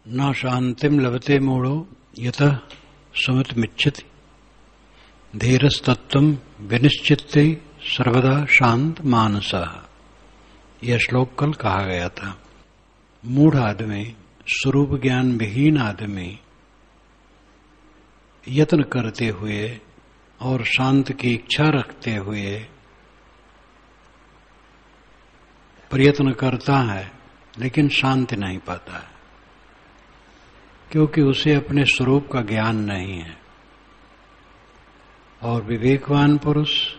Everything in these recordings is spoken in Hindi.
न शांतिम लभते मूढ़ो यतः सुमितमिच्छति धीरस्तत्त्वं विनिश्चित्ते सर्वदा शांत मानसः। यह श्लोक कल कहा गया था। मूढ़ आदमी, स्वरूप ज्ञान विहीन आदमी यत्न करते हुए और शांत की इच्छा रखते हुए प्रयत्न करता है, लेकिन शांति नहीं पाता है, क्योंकि उसे अपने स्वरूप का ज्ञान नहीं है। और विवेकवान पुरुष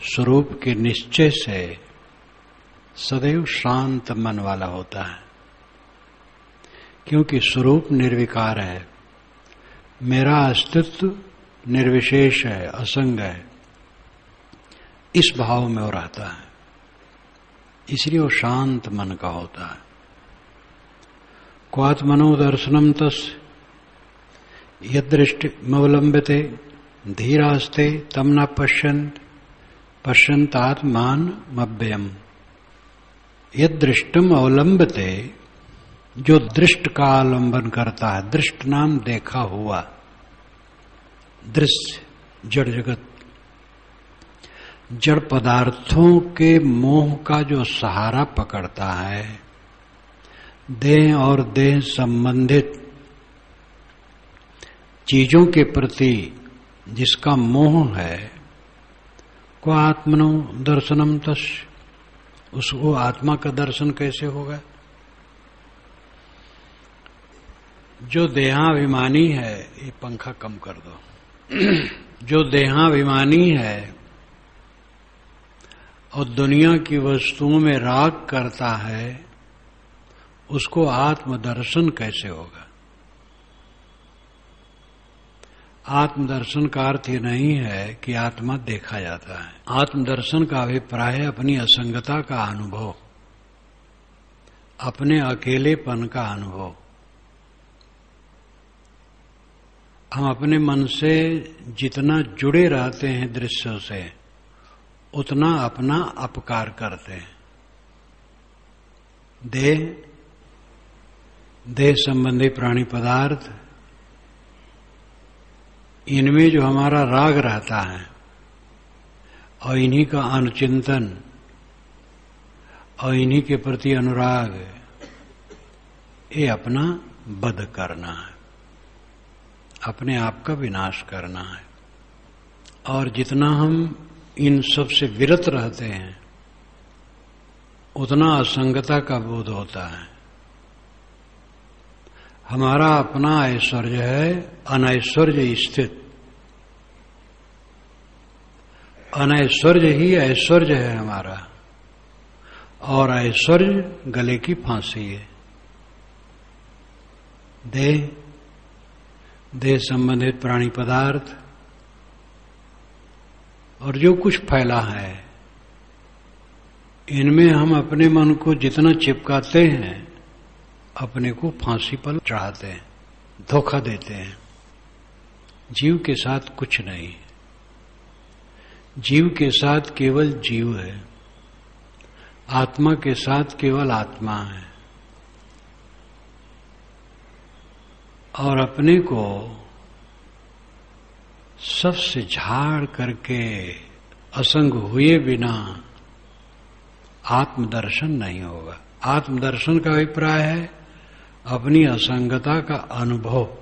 स्वरूप के निश्चय से सदैव शांत मन वाला होता है, क्योंकि स्वरूप निर्विकार है। मेरा अस्तित्व निर्विशेष है, असंग है, इस भाव में वो रहता है, इसलिए वो शांत मन का होता है। क्वात्मनो दर्शनम तस्य यदृष्टिमवलंबिते धीरास्ते तम न पश्यन्तात्मानमव्ययम्। यदृष्टम अवलंबते, जो दृष्ट का अवलंबन करता है। दृष्ट नाम देखा हुआ, दृश्य जड़ जगत, जड़ पदार्थों के मोह का जो सहारा पकड़ता है, देह और देह संबंधित चीजों के प्रति जिसका मोह है, को आत्मनो दर्शनम तस्य, उसको आत्मा का दर्शन कैसे होगा? जो देहाभिमानी है, ये पंखा कम कर दो, जो देहाभिमानी है और दुनिया की वस्तुओं में राग करता है, उसको आत्मदर्शन कैसे होगा? आत्मदर्शन का अर्थ ये नहीं है कि आत्मा देखा जाता है। आत्मदर्शन का अभिप्राय है अपनी असंगता का अनुभव, अपने अकेलेपन का अनुभव। हम अपने मन से जितना जुड़े रहते हैं दृश्यों से, उतना अपना अपकार करते हैं। देह संबंधी प्राणी पदार्थ, इनमें जो हमारा राग रहता है और इन्हीं का अनुचिंतन और इन्हीं के प्रति अनुराग, ये अपना वध करना है, अपने आप का विनाश करना है। और जितना हम इन सब से विरत रहते हैं, उतना असंगता का बोध होता है। हमारा अपना ऐश्वर्य है अनैश्वर्य स्थित। अनैश्वर्य ही ऐश्वर्य है हमारा, और ऐश्वर्य गले की फांसी है। देह संबंधित प्राणी पदार्थ और जो कुछ फैला है, इनमें हम अपने मन को जितना चिपकाते हैं, अपने को फांसी पर चढ़ाते हैं, धोखा देते हैं। जीव के साथ कुछ नहीं, जीव के साथ केवल जीव है, आत्मा के साथ केवल आत्मा है। और अपने को सबसे झाड़ करके असंग हुए बिना आत्मदर्शन नहीं होगा। आत्मदर्शन का अभिप्राय है अपनी असंगता का अनुभव।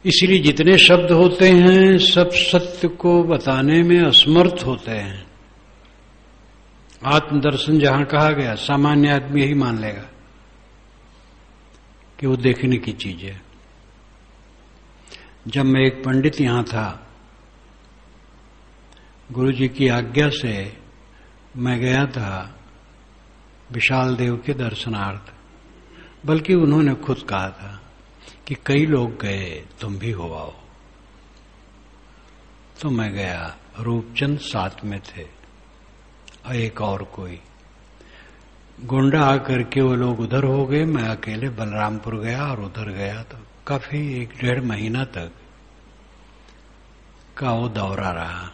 इसलिए जितने शब्द होते हैं, सब सत्य को बताने में असमर्थ होते हैं। आत्मदर्शन जहां कहा गया, सामान्य आदमी यही मान लेगा कि वो देखने की चीज है। जब मैं एक पंडित यहां था, गुरु जी की आज्ञा से मैं गया था विशाल देव के दर्शनार्थ, बल्कि उन्होंने खुद कहा था कि कई लोग गए, तुम भी हो आओ। तो मैं गया, रूपचंद साथ में थे और एक और कोई। गोंडा आकर के वो लोग उधर हो गए, मैं अकेले बलरामपुर गया और उधर गया। तो काफी 1-1.5 महीना तक का वो दौरा रहा।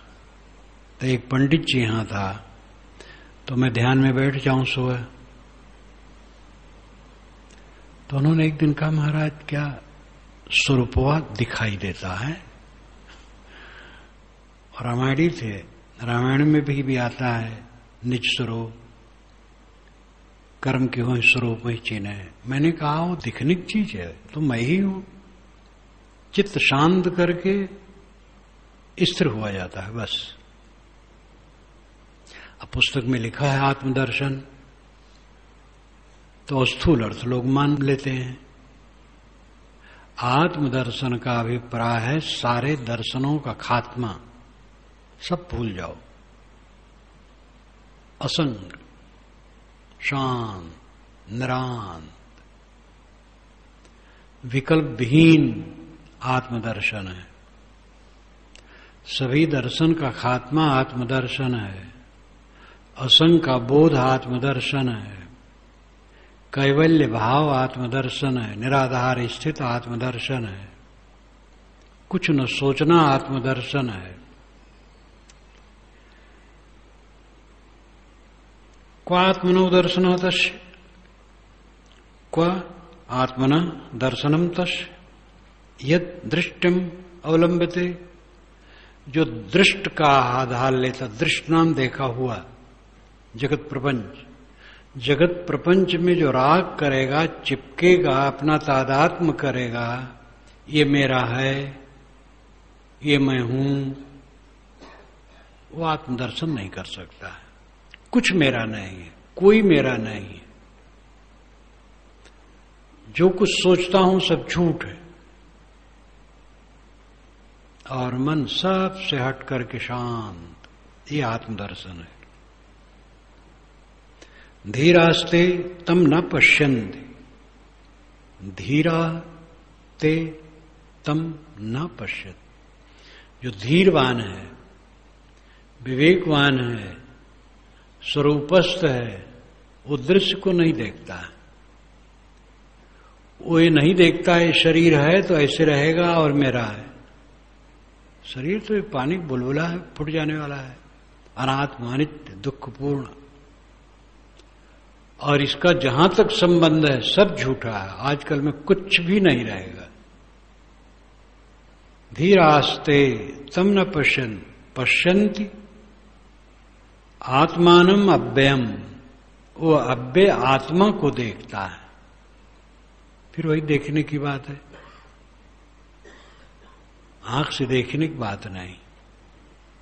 तो एक पंडित जी यहां था, तो मैं ध्यान में बैठ जाऊं सुबह, तो उन्होंने एक दिन कहा, महाराज क्या स्वरूपवा दिखाई देता है? और रामायणी थे, रामायण में भी आता है निज स्वरूप, कर्म के हो स्वरूप ही चिन्ह है। मैंने कहा वो दिखने की चीज है, तो मैं ही हूं। चित्त शांत करके स्थिर हुआ जाता है बस। अब पुस्तक में लिखा है आत्मदर्शन, तो स्थूल अर्थ लोग मान लेते हैं। आत्मदर्शन का अभिप्राय है सारे दर्शनों का खात्मा, सब भूल जाओ, असंग, शांत, निरांत, विकल्प विहीन आत्मदर्शन है। सभी दर्शन का खात्मा आत्मदर्शन है। असंग का बोध आत्मदर्शन है। कैवल्य भाव आत्मदर्शन है। निराधार स्थित आत्मदर्शन है। कुछ न सोचना आत्मदर्शन है। क्वा आत्मनो दर्शन तस्य, क्वा आत्मना दर्शनम तस्य यद दृष्टिम अवलंबिते। जो दृष्ट का आधार लेता, दृष्ट नाम देखा हुआ जगत प्रपंच, जगत प्रपंच में जो राग करेगा, चिपकेगा, अपना तादात्म्य करेगा, ये मेरा है, ये मैं हूं, वो आत्मदर्शन नहीं कर सकता है। कुछ मेरा नहीं है, कोई मेरा नहीं है। जो कुछ सोचता हूं सब झूठ है। और मन सब से हट करके शांत, ये आत्मदर्शन है। धीरास्ते तम न पश्यन्ति, धीरा ते तम न पश्यत। जो धीरवान है, विवेकवान है, स्वरूपस्थ है, वो दृश्य को नहीं देखता। वो ये नहीं देखता है शरीर है तो ऐसे रहेगा और मेरा है। शरीर तो एक पानी बुलबुला है, फूट जाने वाला है, अनात्म, अनित्य, दुखपूर्ण। और इसका जहां तक संबंध है सब झूठा है। आजकल में कुछ भी नहीं रहेगा। धीरास्ते तम न पश्यन्ति आत्मानम अव्ययम। वो अव्यय आत्मा को देखता है। फिर वही देखने की बात है, आंख से देखने की बात नहीं।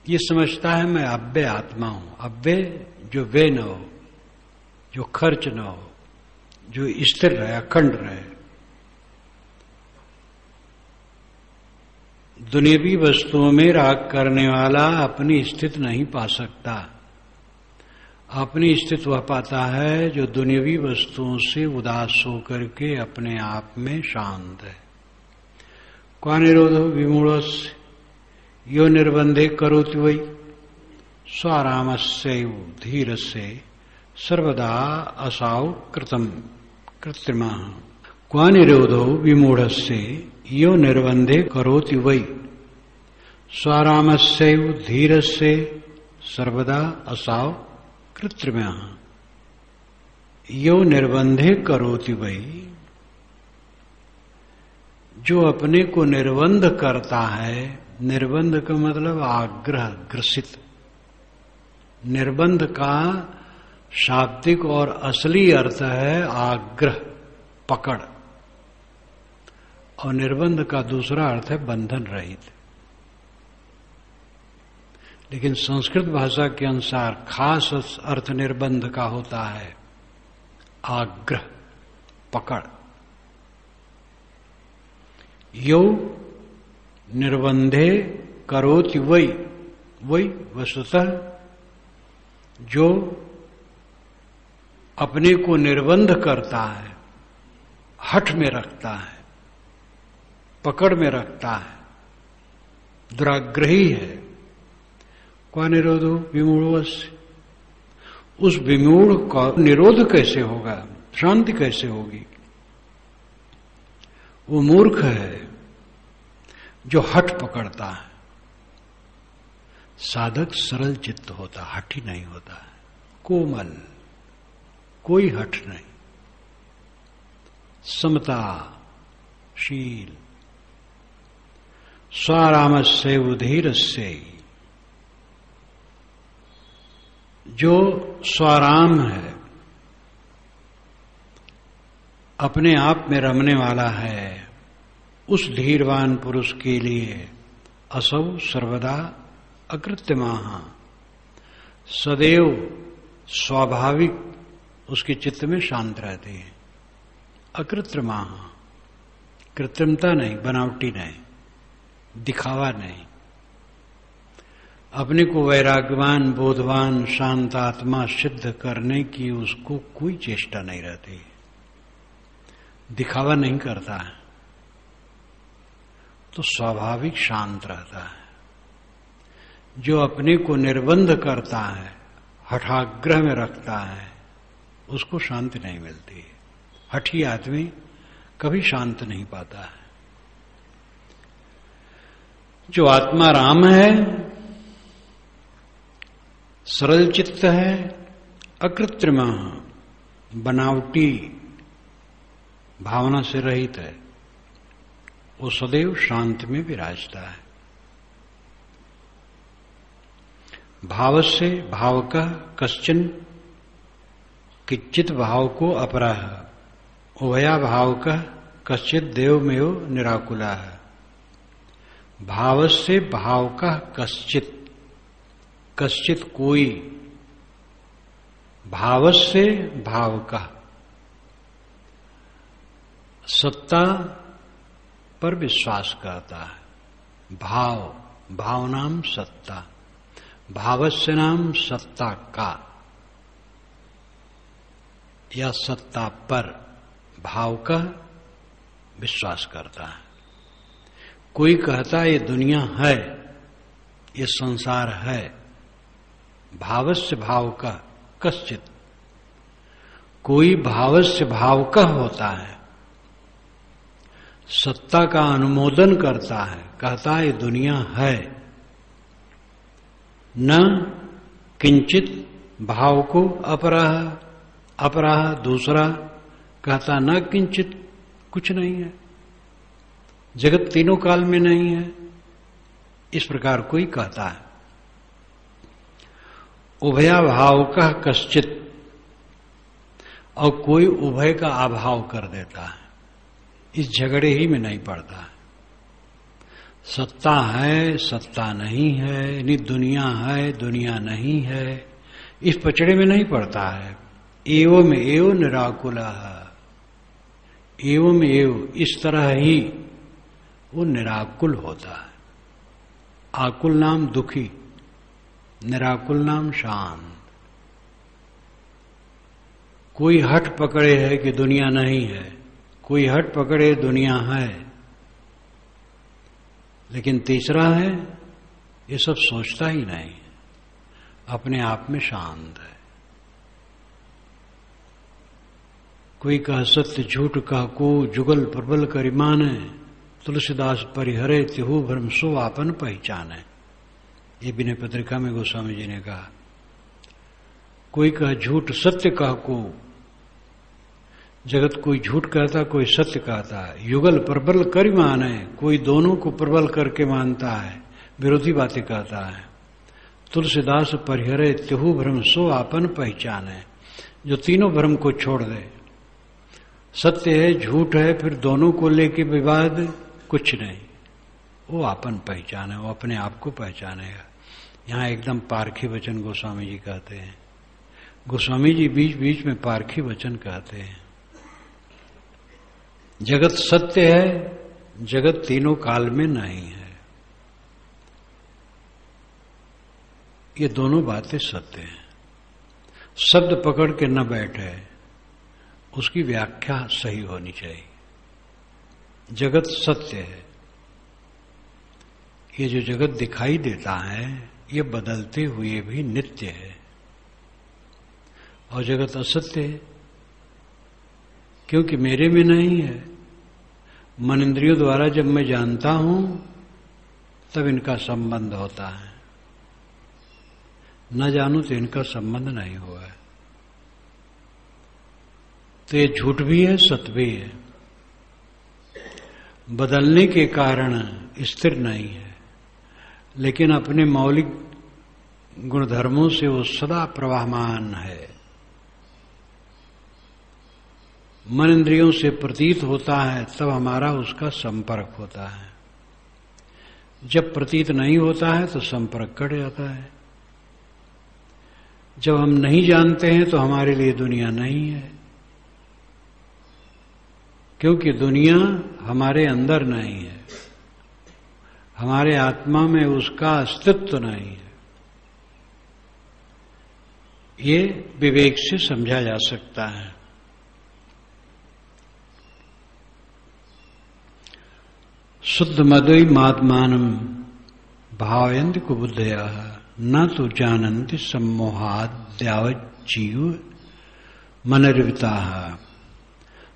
ये समझता है मैं अव्यय आत्मा हूं। अव्यय जो व्यय न हो, जो खर्च न हो, जो स्थिर रहे, अखंड रहे। दुनियावी वस्तुओं में राग करने वाला अपनी स्थिति नहीं पा सकता। अपनी स्थिति वह पाता है जो दुनियावी वस्तुओं से उदास होकर के अपने आप में शांत है। क्वा निरोधो विमूढ़स्य यो निर्बंधे करोति वै स्वारामस्यैव धीरस्य सर्वदा असाव कृत्रिमः। क्वा निरोधो विमूढ़स्य यो निर्बंधे करोति वै स्वारामस्यैव धीरस्य सर्वदा असाव कृत्रिमः। यो निर्बंधे करोति वै, जो अपने को निर्बंध करता है। निर्बंध का मतलब आग्रह, ग्रसित। निर्बंध का शाब्दिक और असली अर्थ है आग्रह, पकड़। और निर्बंध का दूसरा अर्थ है बंधन रहित। लेकिन संस्कृत भाषा के अनुसार खास अर्थ निर्बंध का होता है आग्रह, पकड़। यो निर्बंधे करोति वै, वही वस्तुतः जो अपने को निर्बंध करता है, हठ में रखता है, पकड़ में रखता है, दुराग्रही है। क्वा निरोधो विमूढ़स्य, उस विमूढ़ का निरोध कैसे होगा, शांति कैसे होगी? वो मूर्ख है जो हठ पकड़ता है। साधक सरल चित्त होता, हठी नहीं होता है, कोमल, कोई हठ नहीं, समताशील, स्वारामस्य उधीरस्य, जो स्वाराम है, अपने आप में रमने वाला है, उस धीरवान पुरुष के लिए असौ सर्वदा अकृत्यमाः, सदैव स्वाभाविक उसके चित्त में शांत रहते हैं। अकृत्रिमाः, कृत्रिमता नहीं, बनावटी नहीं, दिखावा नहीं। अपने को वैराग्यवान, बोधवान, शांत आत्मा सिद्ध करने की उसको कोई चेष्टा नहीं रहती, दिखावा नहीं करता है, तो स्वाभाविक शांत रहता है। जो अपने को निर्बंध करता है, हठाग्रह में रखता है, उसको शांति नहीं मिलती। हठी आदमी कभी शांत नहीं पाता है। जो आत्मा राम है, सरल चित्त है, अकृत्रिम, बनावटी भावना से रहित है, वो सदैव शांत में विराजता है। भाव से भाव का कश्चन किच्चित भाव को अपराह, उभया भाव का कश्चित देवमेव निराकुला है। भाव से भाव का कश्चित, कश्चित कोई, भाव से भाव का, सत्ता पर विश्वास करता है। भाव, भावनाम सत्ता, भावस्य नाम सत्ता का, या सत्ता पर भाव का विश्वास करता है। कोई कहता है ये दुनिया है, ये संसार है, भावस्य भाव का कश्चित, कोई भावस्य भाव का होता है, सत्ता का अनुमोदन करता है, कहता है ये दुनिया है, न किंचित भाव को अपराह, अपराह दूसरा कहता न किंचित, कुछ नहीं है, जगत तीनों काल में नहीं है, इस प्रकार कोई कहता है। उभया भाव का कश्चित, और कोई उभय का अभाव कर देता है, इस झगड़े ही में नहीं पड़ता है। सत्ता है, सत्ता नहीं है, यानी दुनिया है, दुनिया नहीं है, इस पचड़े में नहीं पड़ता है। एवं एव निराकुला, एवं एव, इस तरह ही वो निराकुल होता है। आकुल नाम दुखी, निराकुल नाम शांत। कोई हट पकड़े है कि दुनिया नहीं है, कोई हट पकड़े दुनिया है, लेकिन तीसरा है ये सब सोचता ही नहीं, अपने आप में शांत है। कोई कह सत्य झूठ कह को, जुगल प्रबल करिमाने, तुलसीदास परिहरे तिहु भ्रम सो आपन पहचाने। ये विनय पत्रिका में गोस्वामी जी ने कहा। कोई कह झूठ सत्य कह को, जगत कोई झूठ कहता, कोई सत्य कहता है। युगल प्रबल कर माने, कोई दोनों को प्रबल करके मानता है, विरोधी बातें कहता है। तुलसीदास परिहरे तिहु भ्रम सो आपन पहचाने, जो तीनों भ्रम को छोड़ दे, सत्य है झूठ है, फिर दोनों को लेके विवाद कुछ नहीं, वो आपन पहचान है, वो अपने आप को पहचानेगा। यहाँ एकदम पारखी वचन गोस्वामी जी कहते हैं। गोस्वामी जी बीच बीच में पारखी वचन कहते हैं। जगत सत्य है, जगत तीनों काल में नहीं है, ये दोनों बातें सत्य हैं। शब्द पकड़ के न बैठे, उसकी व्याख्या सही होनी चाहिए। जगत सत्य है, ये जो जगत दिखाई देता है ये बदलते हुए भी नित्य है, और जगत असत्य है क्योंकि मेरे में नहीं है। मन इंद्रियों द्वारा जब मैं जानता हूं तब इनका संबंध होता है, न जानूं तो इनका संबंध नहीं हुआ है। तो ये झूठ भी है, सत्य भी है। बदलने के कारण स्थिर नहीं है, लेकिन अपने मौलिक गुणधर्मों से वो सदा प्रवाहमान है। मन इंद्रियों से प्रतीत होता है तब हमारा उसका संपर्क होता है। जब प्रतीत नहीं होता है तो संपर्क कट जाता है। जब हम नहीं जानते हैं तो हमारे लिए दुनिया नहीं है, क्योंकि दुनिया हमारे अंदर नहीं है, हमारे आत्मा में उसका अस्तित्व नहीं है। ये विवेक से समझा जा सकता है। शुद्ध मद्वैमात्मानं भावयन्ति कुबुद्धयः न तो जानन्ति सम्मोहाद्यावज्जीव मनर्विताः।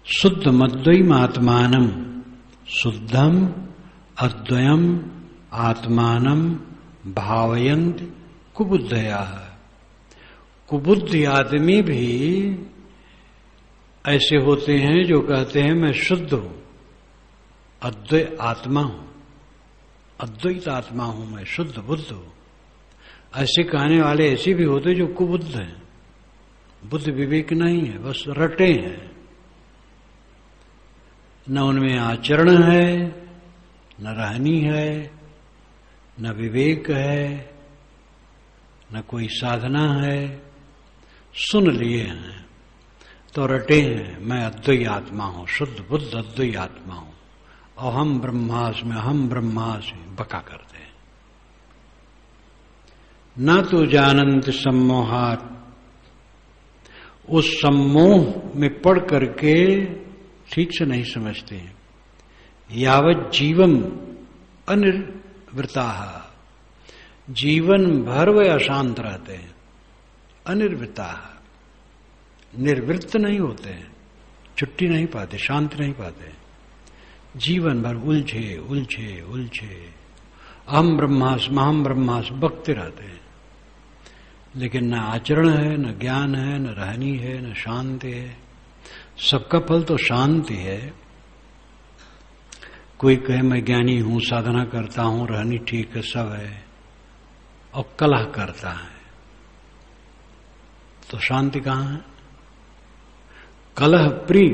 शुद्ध मद्वैमात्मानं, शुद्धम अद्वयम आत्मानं भावयन्ति कुबुद्धयः। कुबुद्धि आदमी भी ऐसे होते हैं जो कहते हैं मैं शुद्ध हूं, अद्वैत आत्मा हूं, अद्वैत आत्मा हूं, मैं शुद्ध बुद्ध हूं। ऐसे कहने वाले ऐसे भी होते जो कुबुद्ध हैं, बुद्ध विवेक नहीं है, बस रटे हैं। न उनमें आचरण है, न रहनी है, न विवेक है, न कोई साधना है। सुन लिए हैं तो रटे हैं, मैं अद्वैत आत्मा हूं, शुद्ध बुद्ध अद्वैत आत्मा हूं, अहम ब्रह्मास्मि, अहम ब्रह्मास्मि बका करते हैं। न तो जानंत सम्मोहात, उस सम्मोह में पढ़ करके ठीक से नहीं समझते हैं। यावत जीवम अनिर्वृता, जीवन भर वे अशांत रहते हैं। अनिर्वृता, निर्वृत्त नहीं होते हैं, छुट्टी नहीं पाते, शांत नहीं पाते, जीवन भर उलझे उलझे उलझे, अहम ब्रह्मास्मि अहम ब्रह्मास्मि बकते रहते हैं। लेकिन न आचरण है, न ज्ञान है, न रहनी है, न शांति है। सबका फल तो शांति है। कोई कहे मैं ज्ञानी हूं, साधना करता हूं, रहनी ठीक है, सब है, और कलह करता है, तो शांति कहां है? कलह प्रिय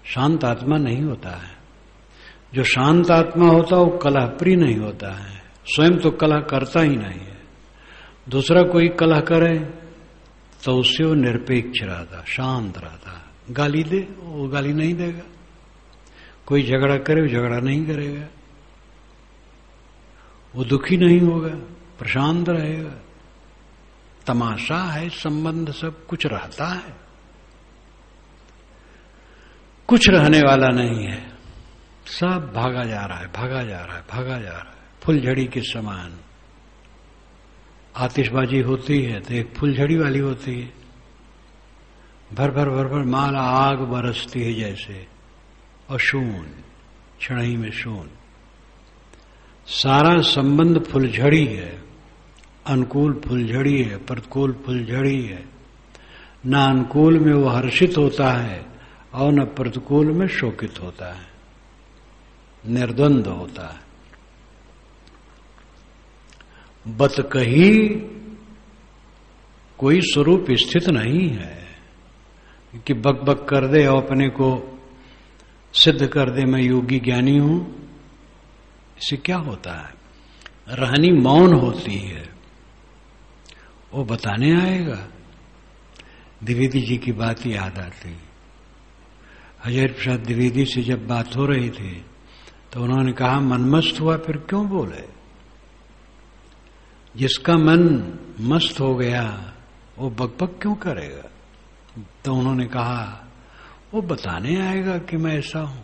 शांत आत्मा नहीं होता है। जो शांत आत्मा होता है वो कलह प्रिय नहीं होता है, स्वयं तो कलह करता ही नहीं है। दूसरा कोई कलह करे तो उससे वो निरपेक्ष रहता, शांत रहता। गाली दे वो गाली नहीं देगा, कोई झगड़ा करे वो झगड़ा नहीं करेगा, वो दुखी नहीं होगा, प्रशांत रहेगा। तमाशा है, संबंध सब कुछ रहता है, कुछ रहने वाला नहीं है, सब भागा जा रहा है, भागा जा रहा है, भागा जा रहा है। फुलझड़ी के समान आतिशबाजी होती है तो एक फुलझड़ी वाली होती है, भर भर भर भर माला आग बरसती है जैसे, और शून्य, क्षण ही में शून्य। सारा संबंध फुलझड़ी है, अनुकूल फुलझड़ी है, प्रतिकूल फुलझड़ी है। न अनुकूल में वो हर्षित होता है और न प्रतिकूल में शोकित होता है, निर्द्वंद होता है। बत कही कोई स्वरूप स्थित नहीं है कि बक बक कर दे और अपने को सिद्ध कर दे मैं योगी ज्ञानी हूं। इससे क्या होता है? रहनी मौन होती है, वो बताने आएगा। द्विवेदी जी की बात याद आती। हजरत प्रसाद द्विवेदी से जब बात हो रही थी तो उन्होंने कहा मनमस्त हुआ फिर क्यों बोले? जिसका मन मस्त हो गया वो बकबक क्यों करेगा? तो उन्होंने कहा वो बताने आएगा कि मैं ऐसा हूं।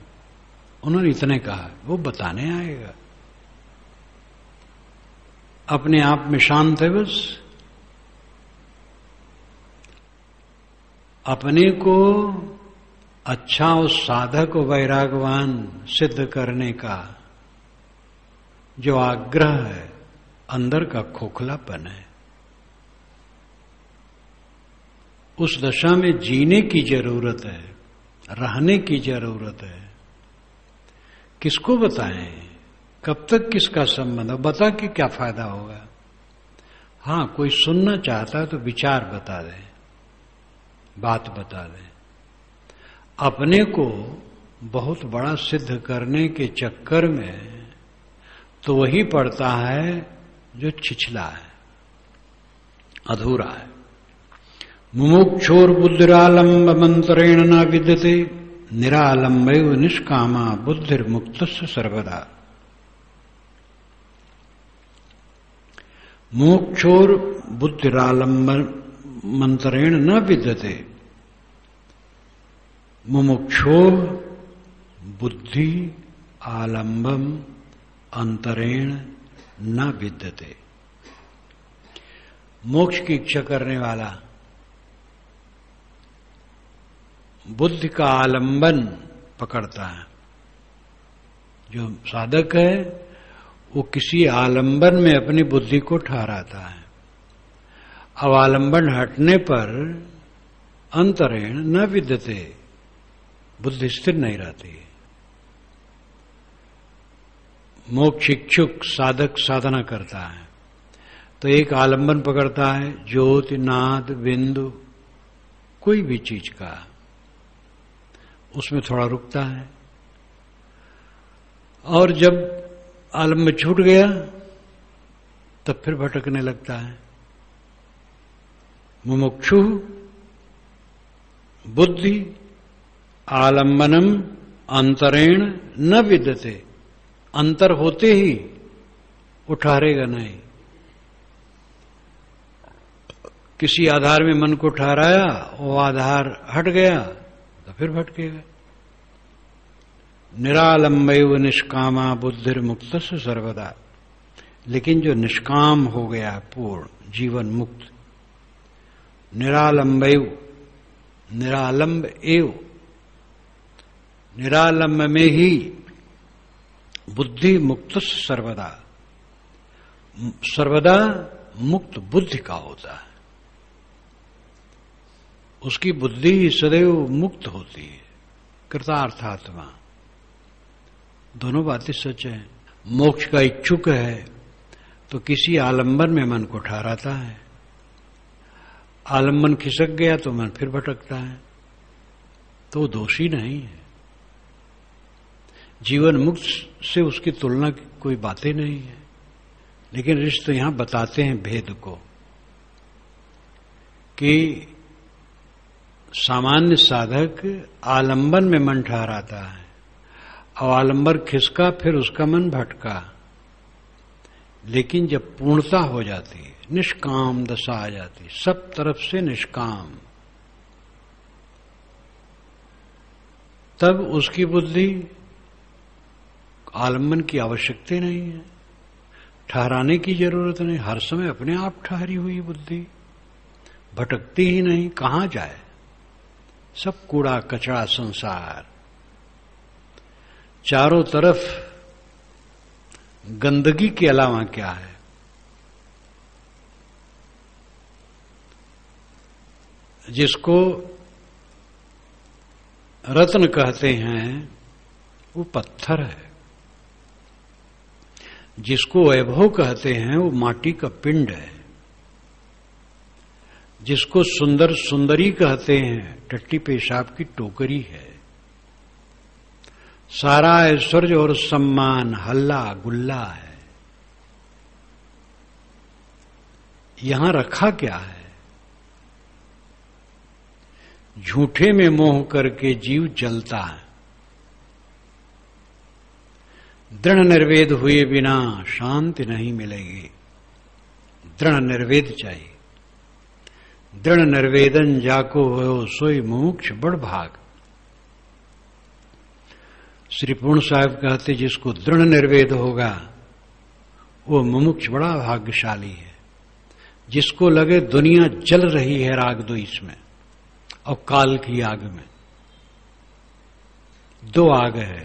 उन्होंने इतने कहा, वो बताने आएगा। अपने आप में शांत है, बस अपने को अच्छा और साधक और वैरागवान सिद्ध करने का जो आग्रह है, अंदर का खोखलापन है, उस दशा में जीने की जरूरत है, रहने की जरूरत है। किसको बताएं, कब तक किसका संबंध, बता के क्या फायदा होगा। हाँ, कोई सुनना चाहता है तो विचार बता दे, बात बता दे। अपने को बहुत बड़ा सिद्ध करने के चक्कर में तो वही पड़ता है जो छिछला है, अधूरा है। मुमुक्षोर बुद्धिरालंब मंत्रेण न विद्यते निरालंबैव निष्कामा बुद्धिर्मुक्तस्य सर्वदा। मुमुक्षोर बुद्धिरालंब मंत्रेण न विद्यते, मुमुक्षो बुद्धि आलंबम अंतरेण न विद्यते। मोक्ष की इच्छा करने वाला बुद्धि का आलंबन पकड़ता है। जो साधक है वो किसी आलंबन में अपनी बुद्धि को ठहराता है। अब आलंबन हटने पर अंतरेण न विद्यते, बुद्धि स्थिर नहीं रहती। मोक्ष इच्छुक साधक साधना करता है तो एक आलंबन पकड़ता है, ज्योति, नाद, बिंदु, कोई भी चीज का, उसमें थोड़ा रुकता है। और जब आलंबन छूट गया तब फिर भटकने लगता है। मुमुक्षु बुद्धि आलंबनम अंतरेण न विद्यते, अंतर होते ही वो ठहरेगा नहीं। किसी आधार में मन को ठहराया, वो आधार हट गया तो फिर भटकेगा। निरालंबैव निष्कामा बुद्धिर्मुक्तस्य सर्वदा। लेकिन जो निष्काम हो गया पूर्ण जीवन मुक्त, निरालंबैव, निरालंब एव, निरालंब में ही बुद्धि मुक्त सर्वदा, सर्वदा मुक्त बुद्धि का होता है। उसकी बुद्धि सदैव मुक्त होती है, कृतार्थात्मा। दोनों बातें सच है। मोक्ष का इच्छुक है तो किसी आलंबन में मन को ठहराता है, आलंबन खिसक गया तो मन फिर भटकता है, तो दोषी नहीं है। जीवन मुक्त से उसकी तुलना की कोई बातें नहीं है। लेकिन ऋषि तो यहां बताते हैं भेद को कि सामान्य साधक आलंबन में मन ठहराता है और आलंबन खिसका फिर उसका मन भटका। लेकिन जब पूर्णता हो जाती है, निष्काम दशा आ जाती, सब तरफ से निष्काम, तब उसकी बुद्धि आलंबन की आवश्यकता नहीं है, ठहराने की जरूरत नहीं। हर समय अपने आप ठहरी हुई बुद्धि, भटकती ही नहीं। कहां जाए, सब कूड़ा कचरा संसार, चारों तरफ गंदगी के अलावा क्या है। जिसको रत्न कहते हैं वो पत्थर है, जिसको वैभव कहते हैं वो माटी का पिंड है, जिसको सुंदर सुंदरी कहते हैं टट्टी पेशाब की टोकरी है। सारा ऐश्वर्य और सम्मान हल्ला गुल्ला है। यहां रखा क्या है? झूठे में मोह करके जीव जलता है। दृढ़ निर्वेद हुए बिना शांति नहीं मिलेगी। दृढ़ निर्वेद चाहिए। दृढ़ निर्वेदन जाको हो सोई मुमुक्ष बड़ भाग। श्री पूर्ण साहब कहते जिसको दृढ़ निर्वेद होगा वो मुमुक्ष बड़ा भाग्यशाली है। जिसको लगे दुनिया जल रही है राग द्वेष में और काल की आग में। दो आग है,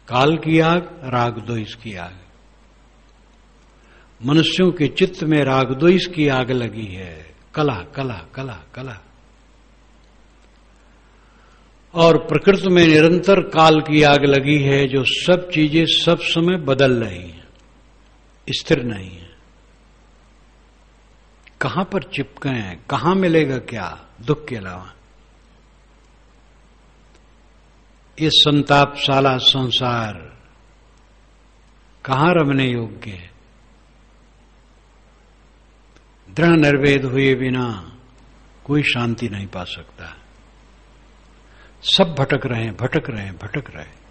काल की आग, राग द्वेष की आग। मनुष्यों के चित्त में राग द्वेष की आग लगी है। कला कला कला कला। और प्रकृति में निरंतर काल की आग लगी है, जो सब चीजें सब समय बदल रही हैं, स्थिर नहीं है। कहां पर चिपके हैं, कहां मिलेगा क्या दुख के अलावा? ये संतापशाला संसार कहां रमने योग्य है? दृढ़ निर्वेद हुए बिना कोई शांति नहीं पा सकता। सब भटक रहे हैं, भटक रहे हैं, भटक रहे हैं।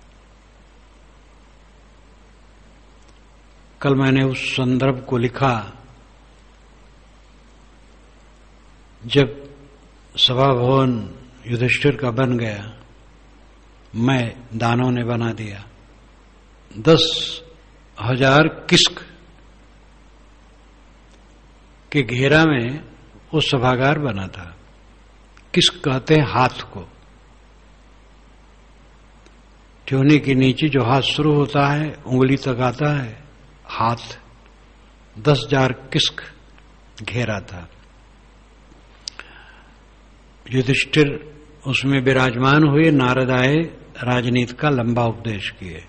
कल मैंने उस संदर्भ को लिखा जब सभा भवन युधिष्ठिर का बन गया, मैं दानों ने बना दिया। 10,000 किस्क के घेरा में वो सभागार बना था। किस्क कहते हैं हाथ को, ठियोने के नीचे जो हाथ शुरू होता है उंगली तक आता है हाथ। 10,000 किस्क घेरा था। युधिष्ठिर उसमें विराजमान हुए। नारद आए, राजनीति का लंबा उपदेश किए।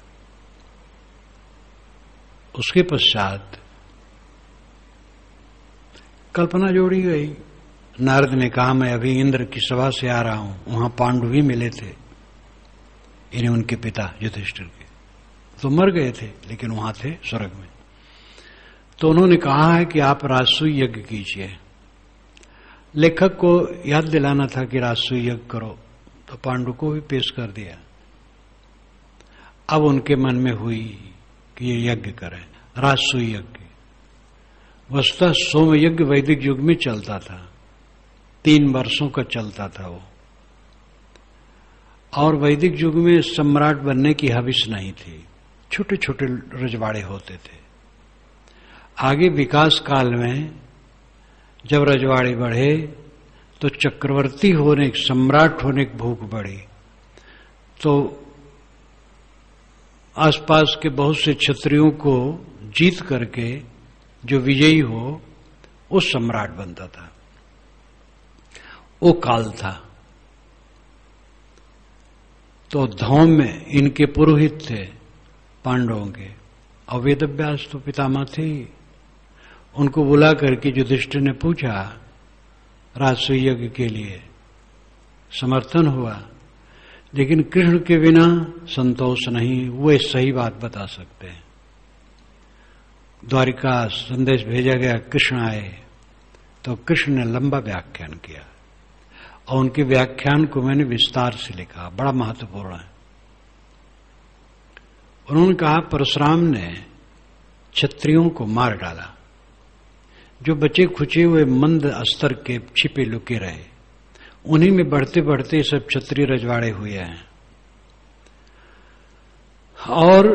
उसके पश्चात कल्पना जोड़ी गई। नारद ने कहा, मैं अभी इंद्र की सभा से आ रहा हूं, वहां पांडु भी मिले थे, इन्हें उनके पिता युधिष्ठिर के, तो मर गए थे लेकिन वहां थे स्वर्ग में। तो उन्होंने कहा है कि आप राजसूय यज्ञ कीजिए। लेखक को याद दिलाना था कि राजसूय यज्ञ करो, तो पांडु को भी पेश कर दिया। अब उनके मन में हुई कि ये यज्ञ करें, राजसूय यज्ञ। वस्तुतः सोम यज्ञ वैदिक युग में चलता था, 3 वर्षों का चलता था वो। और वैदिक युग में सम्राट बनने की हविस नहीं थी, छोटे छोटे रजवाड़े होते थे। आगे विकास काल में जब रजवाड़े बढ़े तो चक्रवर्ती होने, सम्राट होने की भूख बढ़ी, तो आसपास के बहुत से क्षत्रियों को जीत करके जो विजयी हो वो सम्राट बनता था। वो काल था। तो धौम में इनके पुरोहित थे पांडवों के, और वेदव्यास तो पितामह थे। उनको बुला करके युधिष्ठिर ने पूछा राजसूय यज्ञ के लिए, समर्थन हुआ। लेकिन कृष्ण के बिना संतोष नहीं, वे सही बात बता सकते हैं। द्वारिका संदेश भेजा गया, कृष्ण आए, तो कृष्ण ने लंबा व्याख्यान किया और उनके व्याख्यान को मैंने विस्तार से लिखा, बड़ा महत्वपूर्ण है। उन्होंने कहा परशुराम ने क्षत्रियों को मार डाला, जो बचे खुचे हुए मंद अस्तर के छिपे लुके रहे, उन्हीं में बढ़ते बढ़ते सब क्षत्रिय रजवाड़े हुए हैं। और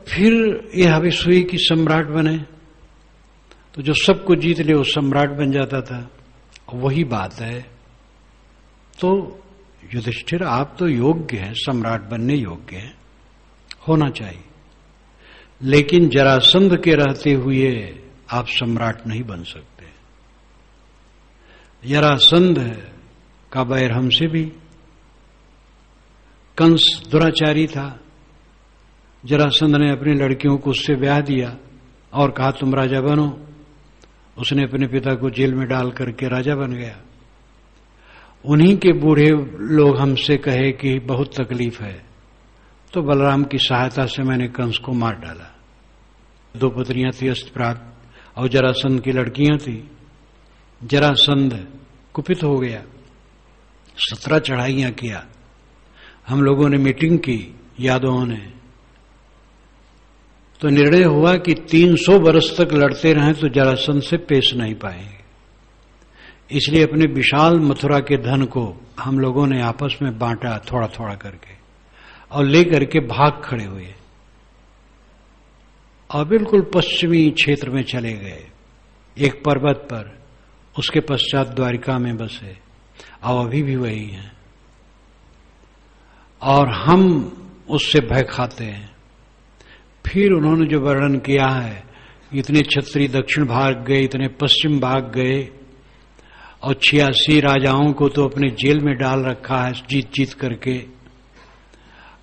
फिर यह हविस हुई कि सम्राट बने, तो जो सबको जीत ले वो सम्राट बन जाता था। वही बात है। तो युधिष्ठिर आप तो योग्य हैं, सम्राट बनने योग्य हैं, होना चाहिए, लेकिन जरासंध के रहते हुए आप सम्राट नहीं बन सकते। जरासंध का बैर हमसे भी। कंस दुराचारी था, जरासंध ने अपनी लड़कियों को उससे ब्याह दिया और कहा तुम राजा बनो। उसने अपने पिता को जेल में डाल करके राजा बन गया। उन्हीं के बूढ़े लोग हमसे कहे कि बहुत तकलीफ है, तो बलराम की सहायता से मैंने कंस को मार डाला। 2 पुत्रियां थी अस्तप्रात, और जरासंध की लड़कियां थी। जरासंध कुपित हो गया, 17 चढ़ाइयां किया। हम लोगों ने मीटिंग की, यादवों ने, तो निर्णय हुआ कि 300 वर्ष तक लड़ते रहें तो जरासंध से पेश नहीं पाएंगे। इसलिए अपने विशाल मथुरा के धन को हम लोगों ने आपस में बांटा थोड़ा थोड़ा करके, और लेकर के भाग खड़े हुए और बिल्कुल पश्चिमी क्षेत्र में चले गए, एक पर्वत पर। उसके पश्चात द्वारिका में बसे, और अभी भी वही हैं। और हम उससे भय खाते हैं। फिर उन्होंने जो वर्णन किया है, इतने क्षत्रिय दक्षिण भाग गए, इतने पश्चिम भाग गए, और 86 राजाओं को तो अपने जेल में डाल रखा है जीत जीत करके।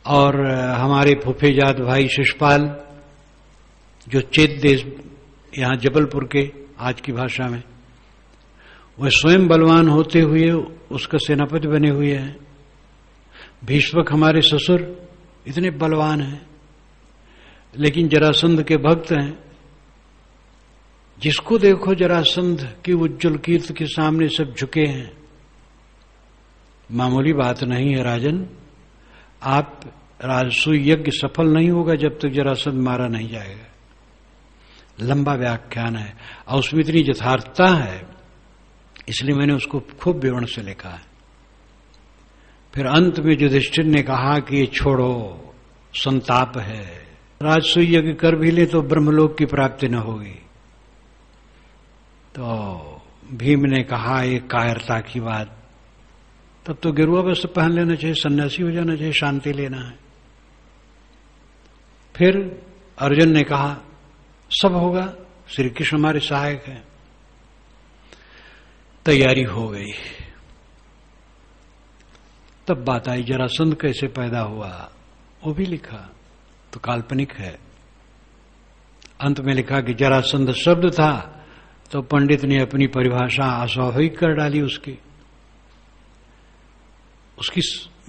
और हमारे फूफेजात भाई शिषपाल, जो चेत देश यहां जबलपुर के आज की भाषा में, वह स्वयं बलवान होते हुए उसका सेनापति बने हुए हैं। भीष्मक हमारे ससुर इतने बलवान हैं, लेकिन जरासंध के भक्त हैं। जिसको देखो जरासंध की उज्जवल कीर्ति के सामने सब झुके हैं। मामूली बात नहीं है राजन। आप राजसूय यज्ञ सफल नहीं होगा जब तक जरासंध मारा नहीं जाएगा। लंबा व्याख्यान है और उसमें इतनी यथार्थता है, इसलिए मैंने उसको खूब विवरण से लिखा है। फिर अंत में युधिष्ठिर ने कहा कि ये छोड़ो, संताप है, राजसूय यज्ञ कर भी ले तो ब्रह्मलोक की प्राप्ति न होगी। तो भीम ने कहा ये कायरता की बात, तब तो गेरुआ वस्त्र पहन लेना चाहिए, सन्यासी हो जाना चाहिए, शांति लेना है। फिर अर्जुन ने कहा सब होगा, श्री कृष्ण हमारे सहायक हैं। तैयारी हो गई। तब बात आई जरासंध कैसे पैदा हुआ, वो भी लिखा, तो काल्पनिक है। अंत में लिखा कि जरासंध शब्द था, तो पंडित ने अपनी परिभाषा अस्वाभाविक कर डाली उसकी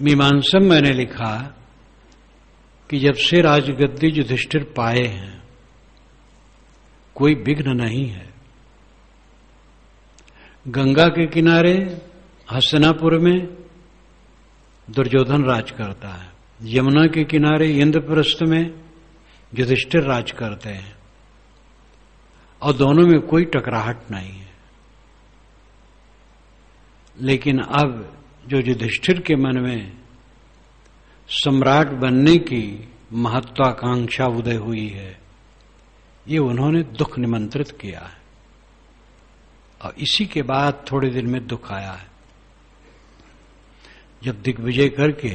मीमांसा मैंने लिखा कि जब से राजगद्दी युधिष्ठिर पाए हैं कोई विघ्न नहीं है। गंगा के किनारे हस्तिनापुर में दुर्योधन राज करता है, यमुना के किनारे इंद्रप्रस्थ में युधिष्ठिर राज करते हैं, और दोनों में कोई टकराहट नहीं है। लेकिन अब जो युधिष्ठिर के मन में सम्राट बनने की महत्वाकांक्षा उदय हुई है, ये उन्होंने दुख निमंत्रित किया है, और इसी के बाद थोड़े दिन में दुख आया है। जब दिग्विजय करके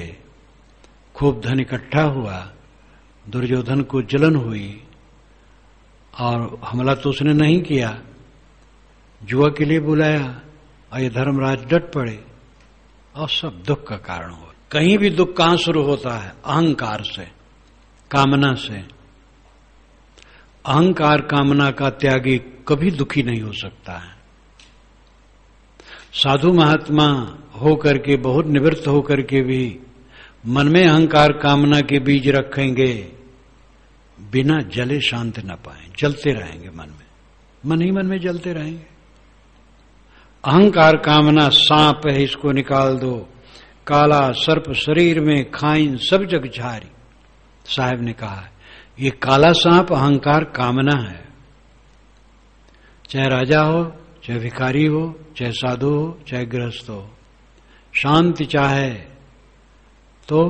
खूब धन इकट्ठा हुआ, दुर्योधन को जलन हुई, और हमला तो उसने नहीं किया, जुआ के लिए बुलाया, और ये धर्मराज डट पड़े, और सब दुख का कारण हो। कहीं भी दुख कहां शुरू होता है? अहंकार से, कामना से। अहंकार कामना का त्यागी कभी दुखी नहीं हो सकता है। साधु महात्मा होकर के, बहुत निवृत्त होकर के भी मन में अहंकार कामना के बीज रखेंगे, बिना जले शांत न पाए, जलते रहेंगे मन ही मन में जलते रहेंगे। अहंकार कामना सांप है, इसको निकाल दो, काला सर्प शरीर में खाइन सब जग झारी, साहब ने कहा है। ये काला सांप अहंकार कामना है। चाहे राजा हो, चाहे भिखारी हो, चाहे साधु हो, चाहे गृहस्थ हो, शांति चाहे तो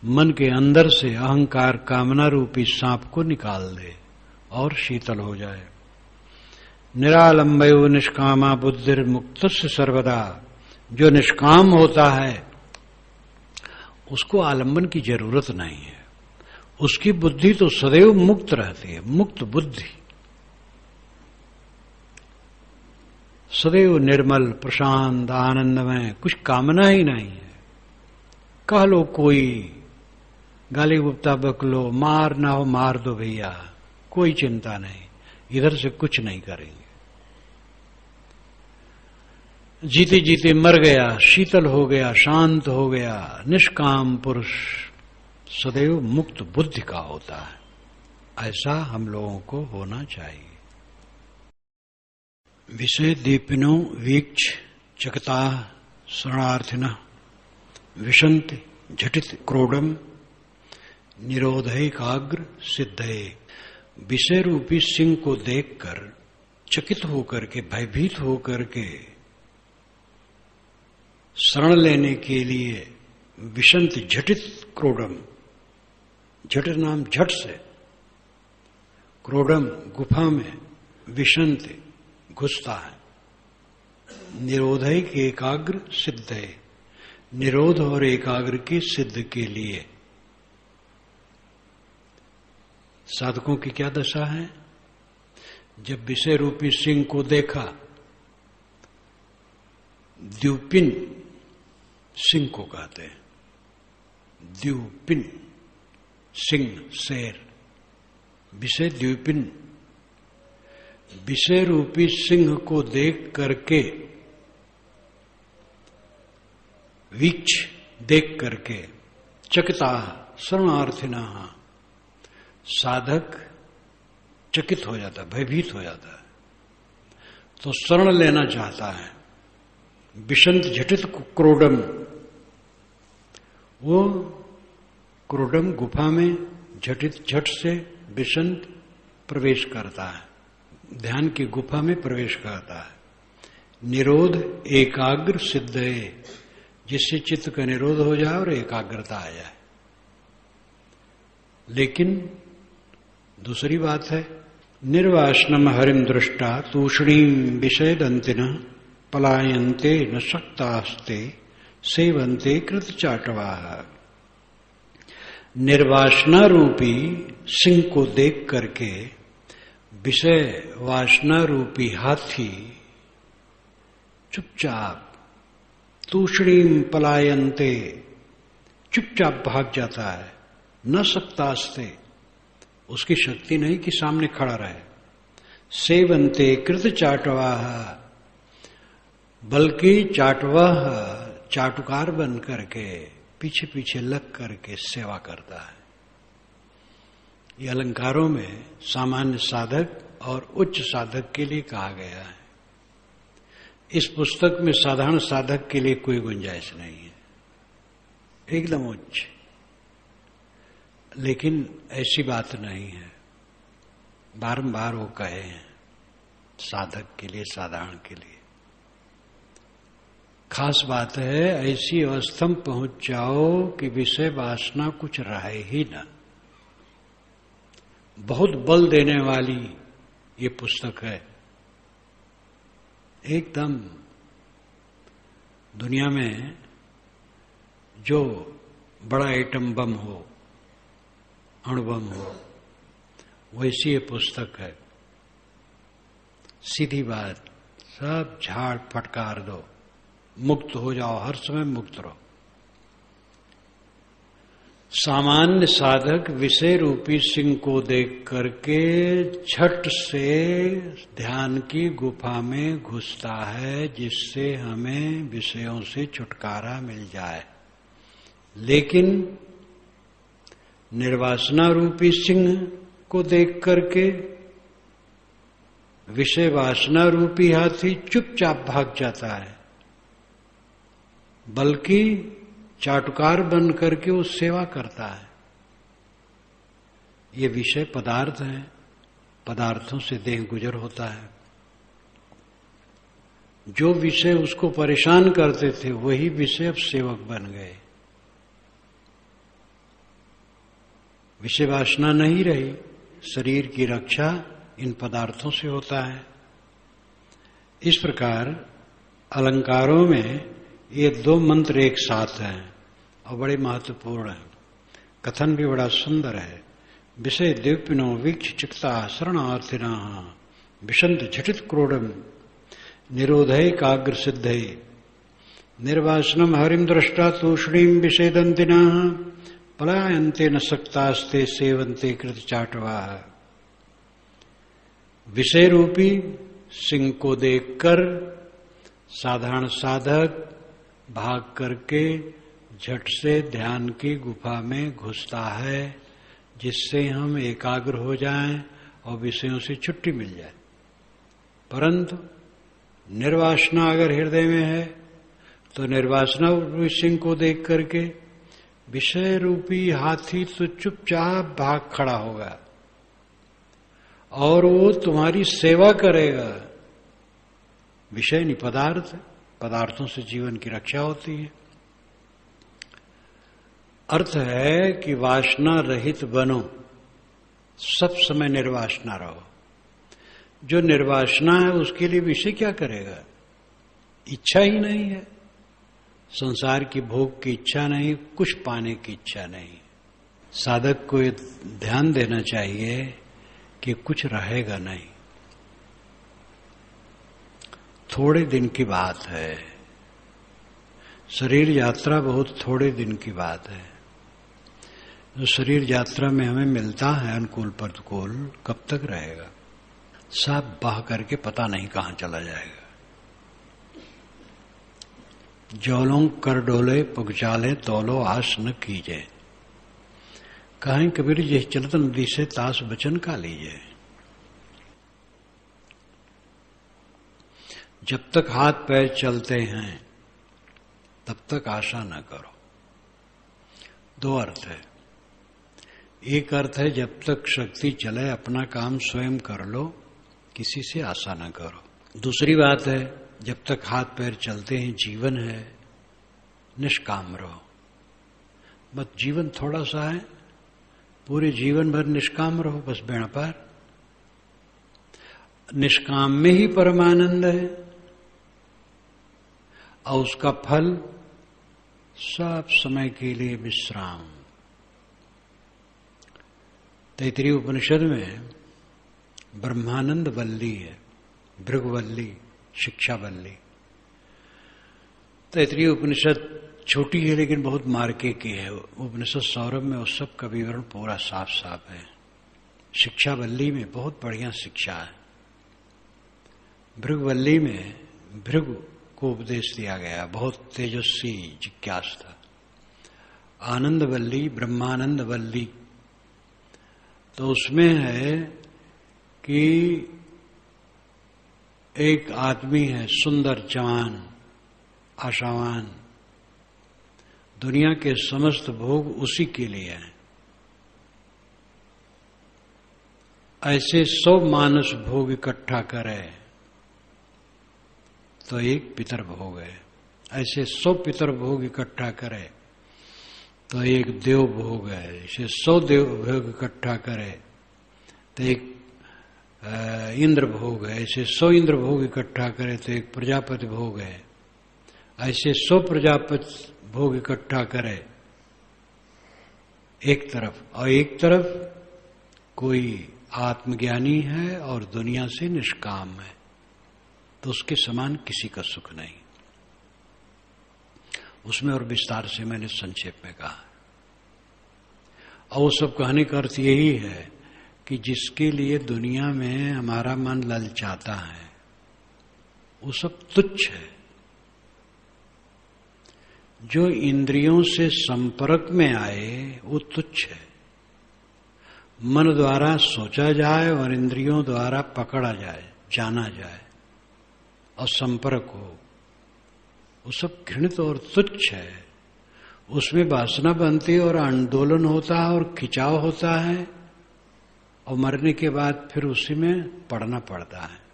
मन के अंदर से अहंकार कामना रूपी सांप को निकाल दे और शीतल हो जाए। निरालंबयो निष्कामा बुद्धिर मुक्तस्य सर्वदा। जो निष्काम होता है उसको आलंबन की जरूरत नहीं है, उसकी बुद्धि तो सदैव मुक्त रहती है, मुक्त बुद्धि, सदैव निर्मल प्रशांत आनंदमय, कुछ कामना ही नहीं है। कह लो कोई गाली गुप्ता बक लो, मार ना हो मार दो भैया, कोई चिंता नहीं, इधर से कुछ नहीं करेंगे। जीते जीते मर गया, शीतल हो गया, शांत हो गया। निष्काम पुरुष सदैव मुक्त बुद्धि का होता है। ऐसा हम लोगों को होना चाहिए। विषय दीपिनो वीक्ष चकता शरणार्थिन विशंति झटित क्रोडम निरोधैकाग्र सिद्धये। विषय रूपी सिंह को देखकर चकित होकर के, भयभीत होकर के शरण लेने के लिए विशंति झटित क्रोडम, झटित नाम झट से, क्रोडम गुफा में, विशंति घुसता है। निरोधै के एकाग्र सिद्ध है, निरोध और एकाग्र की सिद्ध के लिए। साधकों की क्या दशा है? जब विषय रूपी सिंह को देखा, द्युपिन सिंह को कहते हैं, द्यूपिन, सिंह, शेर। विषय द्यूपिन, विषय रूपी सिंह को देख करके, वीक्ष देख करके, चकिता शरणार्थिना, साधक चकित हो जाता है, भयभीत हो जाता है, तो शरण लेना चाहता है। विशंत झटित क्रोडम, वो क्रोडम गुफा में झट से विशंत प्रवेश करता है, ध्यान की गुफा में प्रवेश करता है। निरोध एकाग्र सिद्ध है, जिससे चित्त का निरोध हो जाए और एकाग्रता आ जाए। लेकिन दूसरी बात है, निर्वासनम हरिम दृष्टा तूषणीम विषयदंतिन पलायन्ते न शक्तास्ते सेवन्ते कृतचाटवाः। निर्वासना रूपी सिंह को देख करके विषय वासना रूपी हाथी चुपचाप तूषणीम पलायन्ते, चुपचाप भाग जाता है। न शक्तास्ते, उसकी शक्ति नहीं कि सामने खड़ा रहे। सेवन्ते कृत चाटवाह, बल्कि चाटवाह चाटुकार बन करके पीछे पीछे लग करके सेवा करता है। ये अलंकारों में सामान्य साधक और उच्च साधक के लिए कहा गया है। इस पुस्तक में साधारण साधक के लिए कोई गुंजाइश नहीं है, एकदम उच्च। लेकिन ऐसी बात नहीं है, बारंबार वो कहे हैं साधक के लिए, साधारण के लिए। खास बात है, ऐसी अवस्था में पहुंच जाओ कि विषय वासना कुछ रहे ही ना। बहुत बल देने वाली ये पुस्तक है। एकदम दुनिया में जो बड़ा एटम बम हो, अणुबम हो, वैसी ये पुस्तक है। सीधी बात, सब झाड़ फटकार दो, मुक्त हो जाओ, हर समय मुक्त रहो। सामान्य साधक विषय रूपी सिंह को देख करके झट से ध्यान की गुफा में घुसता है, जिससे हमें विषयों से छुटकारा मिल जाए। लेकिन निर्वासना रूपी सिंह को देख करके विषय वासना रूपी हाथी चुपचाप भाग जाता है, बल्कि चाटुकार बन करके वो सेवा करता है। ये विषय पदार्थ हैं, पदार्थों से देह गुजर होता है। जो विषय उसको परेशान करते थे वही विषय अब सेवक बन गए। विषय वासना नहीं रही, शरीर की रक्षा इन पदार्थों से होता है। इस प्रकार अलंकारों में ये दो मंत्र एक साथ हैं और बड़े महत्वपूर्ण हैं। कथन भी बड़ा सुंदर है। विषय द्वीपिनो वीक्ष चिक्ता शरणार्थिना विशंत झटित क्रोडम निरोधय काग्र सिद्धय निर्वासनम हरिम दृष्टा तूषणीम विषेदंतिना पलायन्ते न सक्तास्ते सेवन्ते कृत चाटवाः। विषय रूपी सिंह को देखकर साधारण साधक भाग करके झट से ध्यान की गुफा में घुसता है, जिससे हम एकाग्र हो जाएं और विषयों से छुट्टी मिल जाए। परंतु निर्वासना अगर हृदय में है तो निर्वासना रूपी सिंह को देख करके विषय रूपी हाथी तो चुपचाप भाग खड़ा होगा और वो तुम्हारी सेवा करेगा। विषय नहीं, पदार्थ, पदार्थों से जीवन की रक्षा होती है। अर्थ है कि वासना रहित बनो, सब समय निर्वासना रहो। जो निर्वासना है उसके लिए विषय क्या करेगा? इच्छा ही नहीं है, संसार की भोग की इच्छा नहीं, कुछ पाने की इच्छा नहीं। साधक को ध्यान देना चाहिए कि कुछ रहेगा नहीं, थोड़े दिन की बात है। शरीर यात्रा बहुत थोड़े दिन की बात है। जो शरीर यात्रा में हमें मिलता है अनुकूल प्रतिकूल, कब तक रहेगा? सब बह करके पता नहीं कहां चला जाएगा। जौलों कर डोले पुगचाले तौलो आस न कीजे, कहें कबीर जी चलत नदी से तास बचन का लीजिए। जब तक हाथ पैर चलते हैं तब तक आशा न करो। दो अर्थ है। एक अर्थ है जब तक शक्ति चले अपना काम स्वयं कर लो, किसी से आशा न करो। दूसरी बात है जब तक हाथ पैर चलते हैं, जीवन है, निष्काम रहो। बस जीवन थोड़ा सा है, पूरे जीवन भर निष्काम रहो, बस बेड़ा पार। निष्काम में ही परमानंद है और उसका फल सब समय के लिए विश्राम। तैत्तिरीय उपनिषद में ब्रह्मानंद वल्ली है, भृगुवल्ली, शिक्षावल्ली। तैत्तिरीय उपनिषद छोटी है लेकिन बहुत मार्के की है। उपनिषद सौरभ में उस सब का विवरण पूरा साफ साफ है। शिक्षावल्ली में बहुत बढ़िया शिक्षा है। भृगुवल्ली में भृगु को उपदेश दिया गया, बहुत तेजस्वी जिज्ञास था। आनंदवल्ली, ब्रह्मानंद वल्ली, तो उसमें है कि एक आदमी है सुंदर, जवान, आशावान, दुनिया के समस्त भोग उसी के लिए हैं। ऐसे 100 मानस भोग इकट्ठा करे तो एक पितर भोग है। ऐसे 100 पितर भोग इकट्ठा करे तो एक देव भोग है। ऐसे 100 देव भोग इकट्ठा करे तो एक इंद्र भोग है। ऐसे 100 इंद्र भोग इकट्ठा करे तो एक प्रजापति भोग है। ऐसे 100 प्रजापति भोग इकट्ठा करे एक तरफ, और एक तरफ कोई आत्मज्ञानी है और दुनिया से निष्काम है, तो उसके समान किसी का सुख नहीं। उसमें और विस्तार से मैंने संक्षेप में कहा। और वो सब कहने का अर्थ यही है कि जिसके लिए दुनिया में हमारा मन ललचाता है वो सब तुच्छ है। जो इंद्रियों से संपर्क में आए वो तुच्छ है। मन द्वारा सोचा जाए और इंद्रियों द्वारा पकड़ा जाए, जाना जाए और संपर्क हो, वो सब घृणित और तुच्छ है। उसमें वासना बनती है और आंदोलन होता है और खिंचाव होता है और मरने के बाद फिर उसी में पड़ना पड़ता है।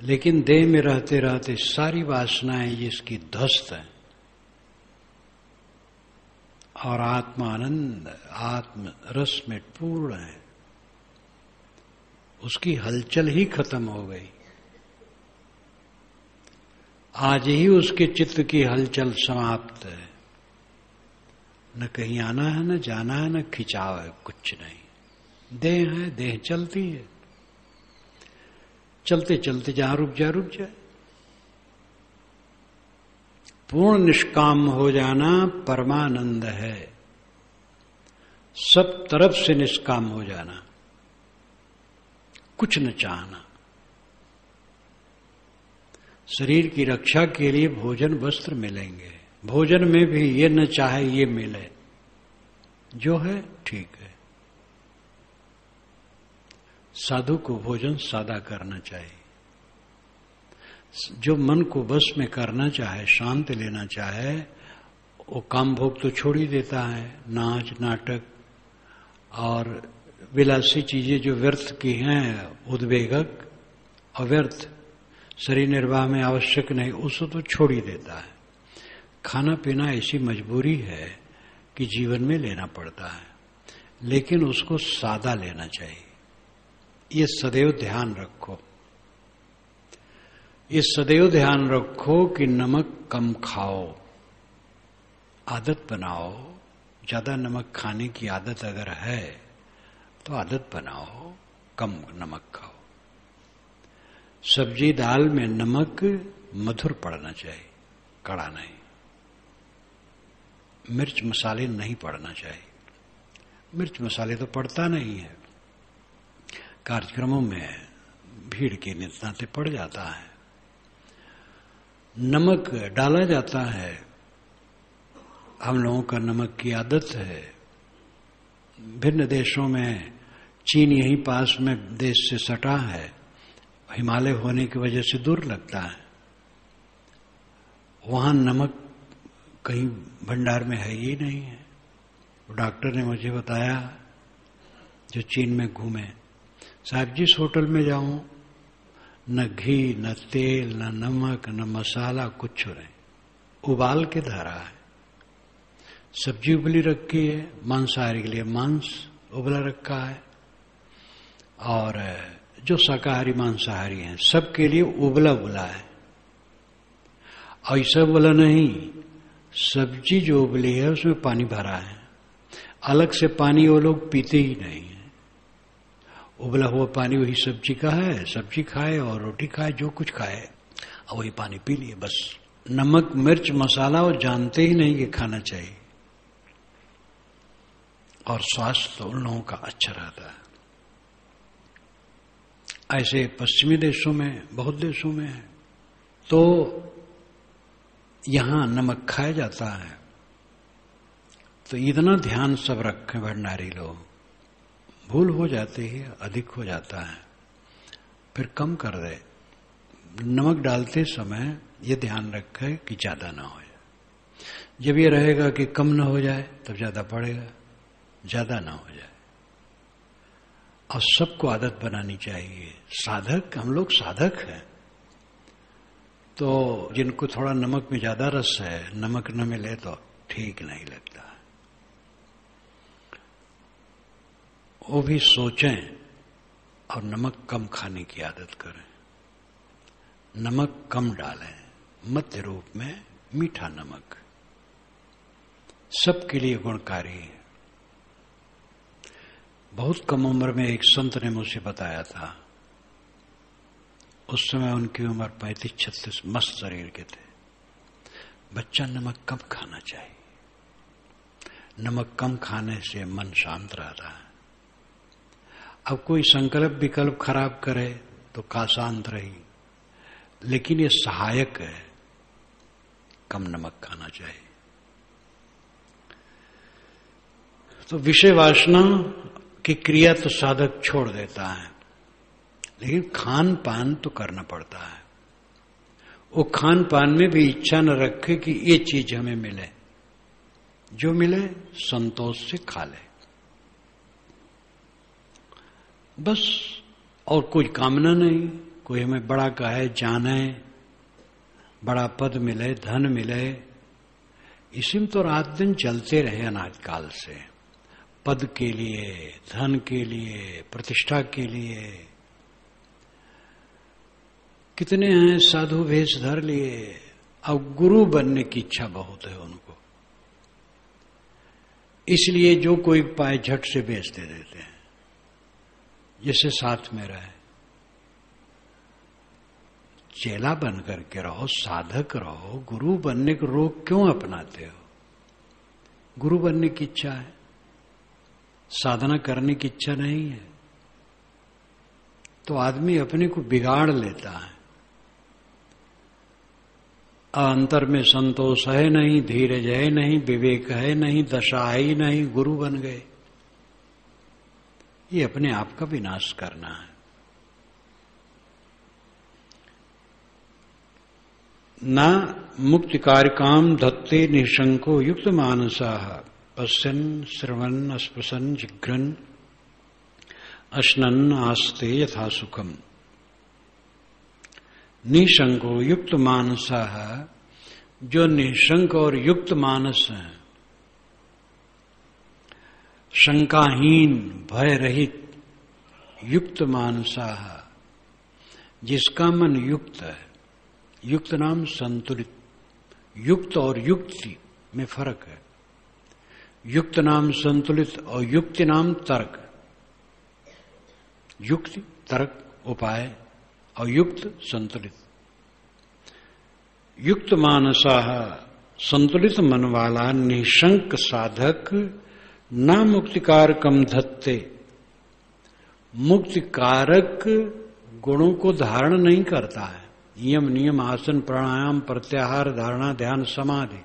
लेकिन देह में रहते रहते सारी वासनाएं जिसकी ध्वस्त है और आत्मानंद, आत्म रस में पूर्ण है, उसकी हलचल ही खत्म हो गई। आज ही उसके चित्त की हलचल समाप्त है। न कहीं आना है, न जाना है, न खिंचाव है, कुछ नहीं। देह है, देह चलती है, चलते चलते जहां रुक जाए। पूर्ण निष्काम हो जाना परमानंद है। सब तरफ से निष्काम हो जाना, कुछ न चाहना। शरीर की रक्षा के लिए भोजन वस्त्र मिलेंगे, भोजन में भी ये न चाहे ये मिले, जो है ठीक है। साधु को भोजन सादा करना चाहिए। जो मन को वश में करना चाहे, शांत लेना चाहे, वो काम भोग तो छोड़ ही देता है। नाच, नाटक और विलासी चीजें जो व्यर्थ की हैं, उद्वेगक और व्यर्थ, शरीर निर्वाह में आवश्यक नहीं, उसको तो छोड़ ही देता है। खाना पीना ऐसी मजबूरी है कि जीवन में लेना पड़ता है, लेकिन उसको सादा लेना चाहिए। ये सदैव ध्यान रखो। ये सदैव ध्यान रखो कि नमक कम खाओ, आदत बनाओ। ज्यादा नमक खाने की आदत अगर है तो आदत बनाओ, कम नमक खाओ। सब्जी दाल में नमक मधुर पड़ना चाहिए, कड़ा नहीं। मिर्च मसाले नहीं पड़ना चाहिए। मिर्च मसाले तो पड़ता नहीं है, कार्यक्रमों में भीड़ के नाते पड़ जाता है। नमक डाला जाता है, हम लोगों का नमक की आदत है। भिन्न देशों में, चीन यहीं पास में देश से सटा है, हिमालय होने की वजह से दूर लगता है, वहां नमक कहीं भंडार में है ही नहीं है। डॉक्टर ने मुझे बताया जो चीन में घूमे, साहब जिस होटल में जाऊं न घी न तेल न नमक न मसाला कुछ नहीं, उबाल के धरा है। सब्जी उबली रखी है, मांसाहारी के लिए मांस उबला रखा है, और जो शाकाहारी मांसाहारी हैं सबके लिए उबला उबला है। ऐसा बोला नहीं, सब्जी जो उबली है उसमें पानी भरा है, अलग से पानी वो लोग पीते ही नहीं है। उबला हुआ पानी वही सब्जी का है, सब्जी खाए और रोटी खाए, जो कुछ खाए और वही पानी पी लिए बस। नमक मिर्च मसाला वो जानते ही नहीं कि खाना चाहिए, और स्वास्थ्य तो उन लोगों का अच्छा रहता है। ऐसे पश्चिमी देशों में, बहुत देशों में है, तो यहां नमक खाया जाता है। तो इतना ध्यान सब रखें भंडारी लोग, भूल हो जाती है, अधिक हो जाता है, फिर कम कर दे। नमक डालते समय ये ध्यान रखे कि ज्यादा ना हो जाए। जब ये रहेगा कि कम ना हो जाए तब ज्यादा पड़ेगा, ज्यादा ना हो जाए। और सबको आदत बनानी चाहिए। साधक, हम लोग साधक हैं, तो जिनको थोड़ा नमक में ज्यादा रस है, नमक न मिले तो ठीक नहीं लगता। वो भी सोचें और नमक कम खाने की आदत करें। नमक कम डालें, मध्य रूप में मीठा नमक सबके लिए गुणकारी है। बहुत कम उम्र में एक संत ने मुझे बताया था, उस समय उनकी उम्र 35-36, मस्त शरीर के थे। बच्चा नमक कम खाना चाहिए, नमक कम खाने से मन शांत रहता है। अब कोई संकल्प विकल्प खराब करे तो का शांत रही, लेकिन ये सहायक है, कम नमक खाना चाहिए। तो विषय वासना की क्रिया तो साधक छोड़ देता है, लेकिन खान पान तो करना पड़ता है। वो खान पान में भी इच्छा न रखे कि ये चीज हमें मिले, जो मिले संतोष से खा ले बस, और कोई कामना नहीं। कोई हमें बड़ा कहे, जाने, बड़ा पद मिले, धन मिले, इसी में तो रात दिन चलते रहे अनादिकाल से। पद के लिए, धन के लिए, प्रतिष्ठा के लिए कितने हैं साधु वेश धर लिए। अब गुरु बनने की इच्छा बहुत है उनको, इसलिए जो कोई पाए झट से बेच दे देते हैं, जिससे साथ में रहे। चेला बन करके रहो, साधक रहो, गुरु बनने को रोग क्यों अपनाते हो? गुरु बनने की इच्छा है, साधना करने की इच्छा नहीं है, तो आदमी अपने को बिगाड़ लेता है। अंतर में संतोष है नहीं, धीरज है नहीं, विवेक है नहीं, दशा है ही नहीं, गुरु बन गए। ये अपने आप का विनाश करना है। न मुक्ति कार्यकाम धत्ते निशंको युक्त मानसा पश्यन श्रवण स्पृशन जिघ्रन अश्नन आस्ते यथा सुखम। निशंको युक्त मानसा, जो निशंक और युक्त मानस है, शंकाहीन भय रहित युक्त मानसा, जिसका मन युक्त है। युक्त नाम संतुलित, युक्त और युक्ति में फर्क है। युक्त नाम संतुलित और युक्ति नाम तर्क। युक्ति तर्क उपाय और युक्त संतुलित। युक्त मानसा संतुलित मन वाला निशंक साधक न मुक्तिकारकम धत्ते, मुक्तिकारक गुणों को धारण नहीं करता है। यम नियम आसन प्राणायाम प्रत्याहार धारणा ध्यान समाधि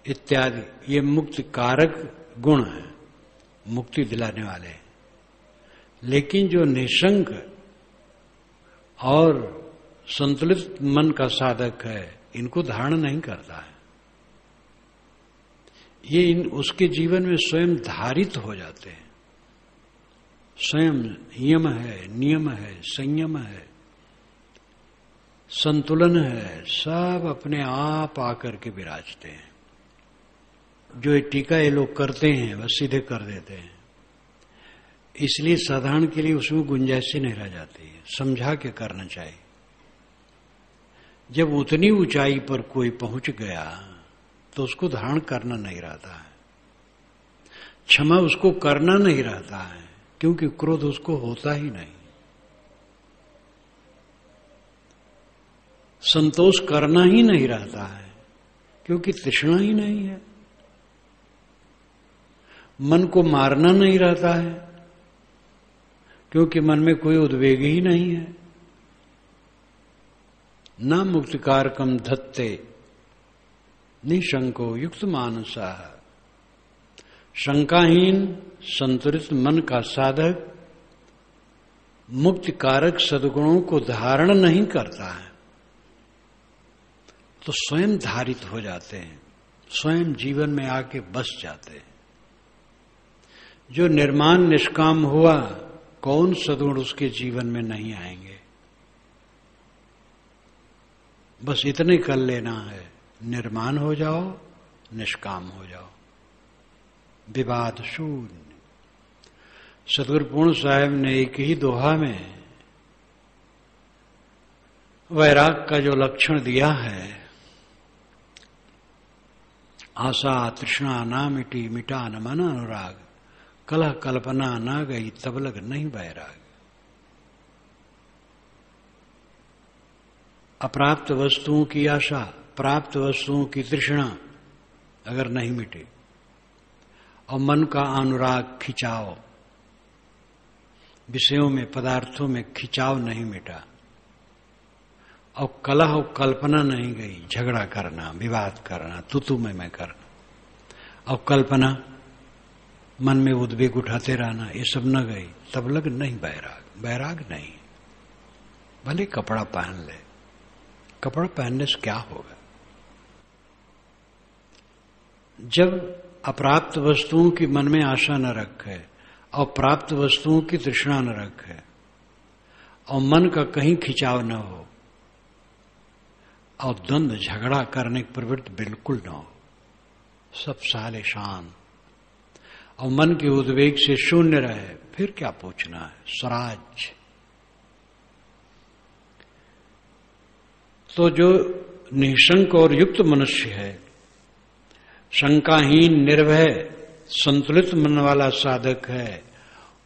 इत्यादि ये मुक्तिकारक गुण है, मुक्ति दिलाने वाले। लेकिन जो निशंक और संतुलित मन का साधक है, इनको धारण नहीं करता है। ये उसके जीवन में स्वयं धारित हो जाते हैं। स्वयं यम है, नियम है, संयम है, संतुलन है, सब अपने आप आकर के विराजते हैं। जो ये टीका ये लोग करते हैं वह सीधे कर देते हैं, इसलिए साधारण के लिए उसमें गुंजाइश नहीं रह जाती है। समझा के करना चाहिए। जब उतनी ऊंचाई पर कोई पहुंच गया तो उसको धारण करना नहीं रहता है, क्षमा उसको करना नहीं रहता है, क्योंकि क्रोध उसको होता ही नहीं। संतोष करना ही नहीं रहता है, क्योंकि तृष्णा ही नहीं है। मन को मारना नहीं रहता है, क्योंकि मन में कोई उद्वेग ही नहीं है। न मुक्तिकारकम धत्ते निशंको युक्त मानसा, शंकाहीन संतुलित मन का साधक मुक्तिकारक सद्गुणों को धारण नहीं करता है, तो स्वयं धारित हो जाते हैं, स्वयं जीवन में आके बस जाते हैं। जो निर्माण निष्काम हुआ, कौन सद्गुण उसके जीवन में नहीं आएंगे। बस इतने कर लेना है, निर्माण हो जाओ, निष्काम हो जाओ, विवाद शून्य। सतगुरु पूर्ण साहब ने एक ही दोहा में वैराग का जो लक्षण दिया है, आशा तृष्णा ना मिटी मिटा न मन अनुराग, कलह कल्पना ना गई तब लग नहीं वैराग। अप्राप्त वस्तुओं की आशा, प्राप्त वस्तुओं की तृष्णा अगर नहीं मिटे और मन का अनुराग खिंचाव, विषयों में पदार्थों में खिंचाव नहीं मिटा और कलह और कल्पना नहीं गई, झगड़ा करना, विवाद करना, तू मैं करना और कल्पना, मन में उद्वेग उठाते रहना, ये सब न गई तब लग नहीं वैराग। वैराग नहीं। भले कपड़ा पहन ले, कपड़ा पहनने से क्या होगा। जब अप्राप्त वस्तुओं की मन में आशा न रखे और प्राप्त वस्तुओं की तृष्णा न रखे और मन का कहीं खिंचाव न हो और द्वंद्व झगड़ा करने की प्रवृत्ति बिल्कुल न हो, सब साले शांत और मन के उद्वेग से शून्य रहे, फिर क्या पूछना है। स्वराज। तो जो निशंक और युक्त मनुष्य है, शंकाहीन निर्भय संतुलित मन वाला साधक है,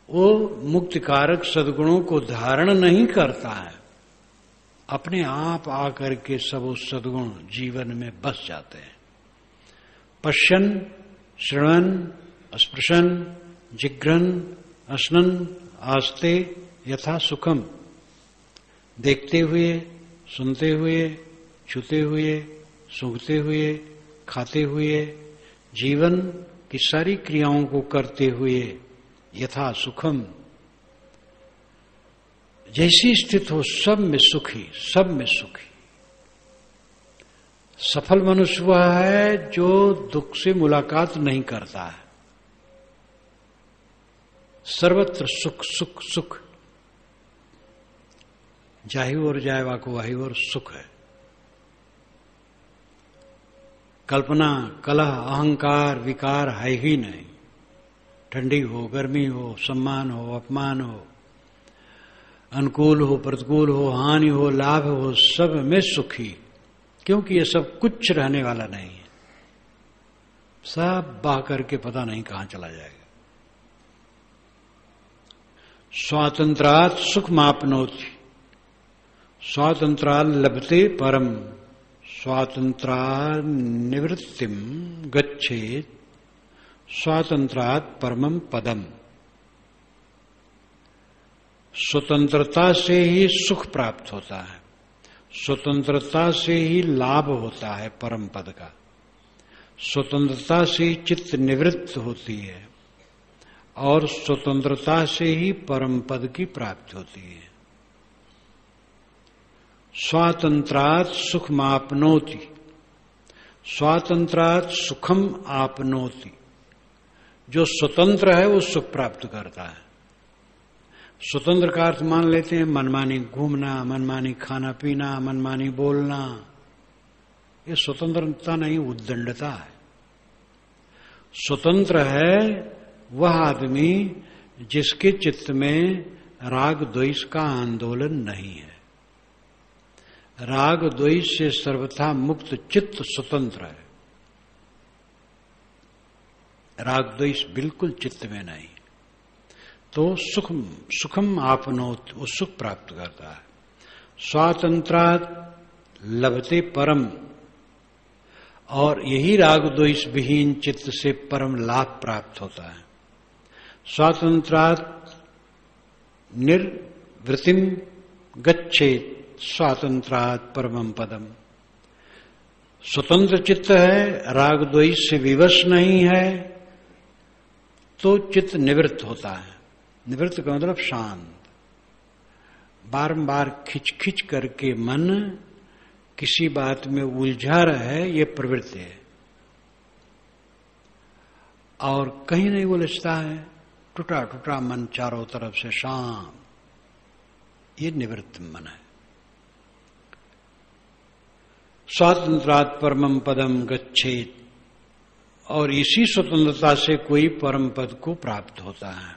वो मुक्तिकारक सद्गुणों को धारण नहीं करता है, अपने आप आकर के सब उस सद्गुण जीवन में बस जाते हैं। पश्यन श्रवण स्पृशन जिघ्रन असनन आस्ते यथा सुखम, देखते हुए, सुनते हुए, छूते हुए, सूंघते हुए, खाते हुए, जीवन की सारी क्रियाओं को करते हुए यथा सुखम, जैसी स्थित हो सब में सुखी, सब में सुखी। सफल मनुष्य वह है जो दुख से मुलाकात नहीं करता है, सर्वत्र सुख सुख सुख, जाहि और जायवा को वाहि और सुख है। कल्पना कलह अहंकार विकार है ही नहीं। ठंडी हो गर्मी हो, सम्मान हो अपमान हो, अनुकूल हो प्रतिकूल हो, हानि हो लाभ हो, सब में सुखी, क्योंकि ये सब कुछ रहने वाला नहीं है, सब बह करके पता नहीं कहां चला जाएगा। स्वातंत्रात् सुख मापनोति, स्वातंत्राल लभते परम, स्वातंत्रा निवृत्तिम गच्छेत स्वातंत्रात् परमं पदम। स्वतंत्रता से ही सुख प्राप्त होता है, स्वतंत्रता से ही लाभ होता है परम पद का, स्वतंत्रता से ही चित्त निवृत्त होती है और स्वतंत्रता से ही परम पद की प्राप्ति होती है। स्वातंत्रात् सुखमाप्नोति, स्वातंत्रात् सुखम आपनोति। जो स्वतंत्र है वो सुख प्राप्त करता है। स्वतंत्र का अर्थ मान लेते हैं मनमानी घूमना, मनमानी खाना पीना, मनमानी बोलना। ये स्वतंत्रता नहीं, उद्दंडता है। स्वतंत्र है वह आदमी जिसके चित्त में राग द्वेष का आंदोलन नहीं है। राग द्वेष से सर्वथा मुक्त चित्त स्वतंत्र है। राग द्वेष बिल्कुल चित्त में नहीं, तो सुखम आपनोत, वो सुख प्राप्त करता है। स्वातंत्रात् लभते परम, और यही राग द्वेष विहीन चित्त से परम लाभ प्राप्त होता है। स्वातंत्रात् निर्वृतिम गच्छेत स्वातंत्रात् परमं पदम। स्वतंत्र चित्त है, राग द्वेष से विवश नहीं है, तो चित्त निवृत्त होता है। निवृत्त का मतलब शांत। बारंबार खिंच खिंच करके मन किसी बात में उलझा रहे, ये प्रवृत्ति है, और कहीं नहीं उलझता है। टूटा टूटा मन चारों तरफ से शांत, ये निवृत्त मन है। स्वातंत्रात् परमं पदम गच्छेत, और इसी स्वतंत्रता से कोई परम पद को प्राप्त होता है।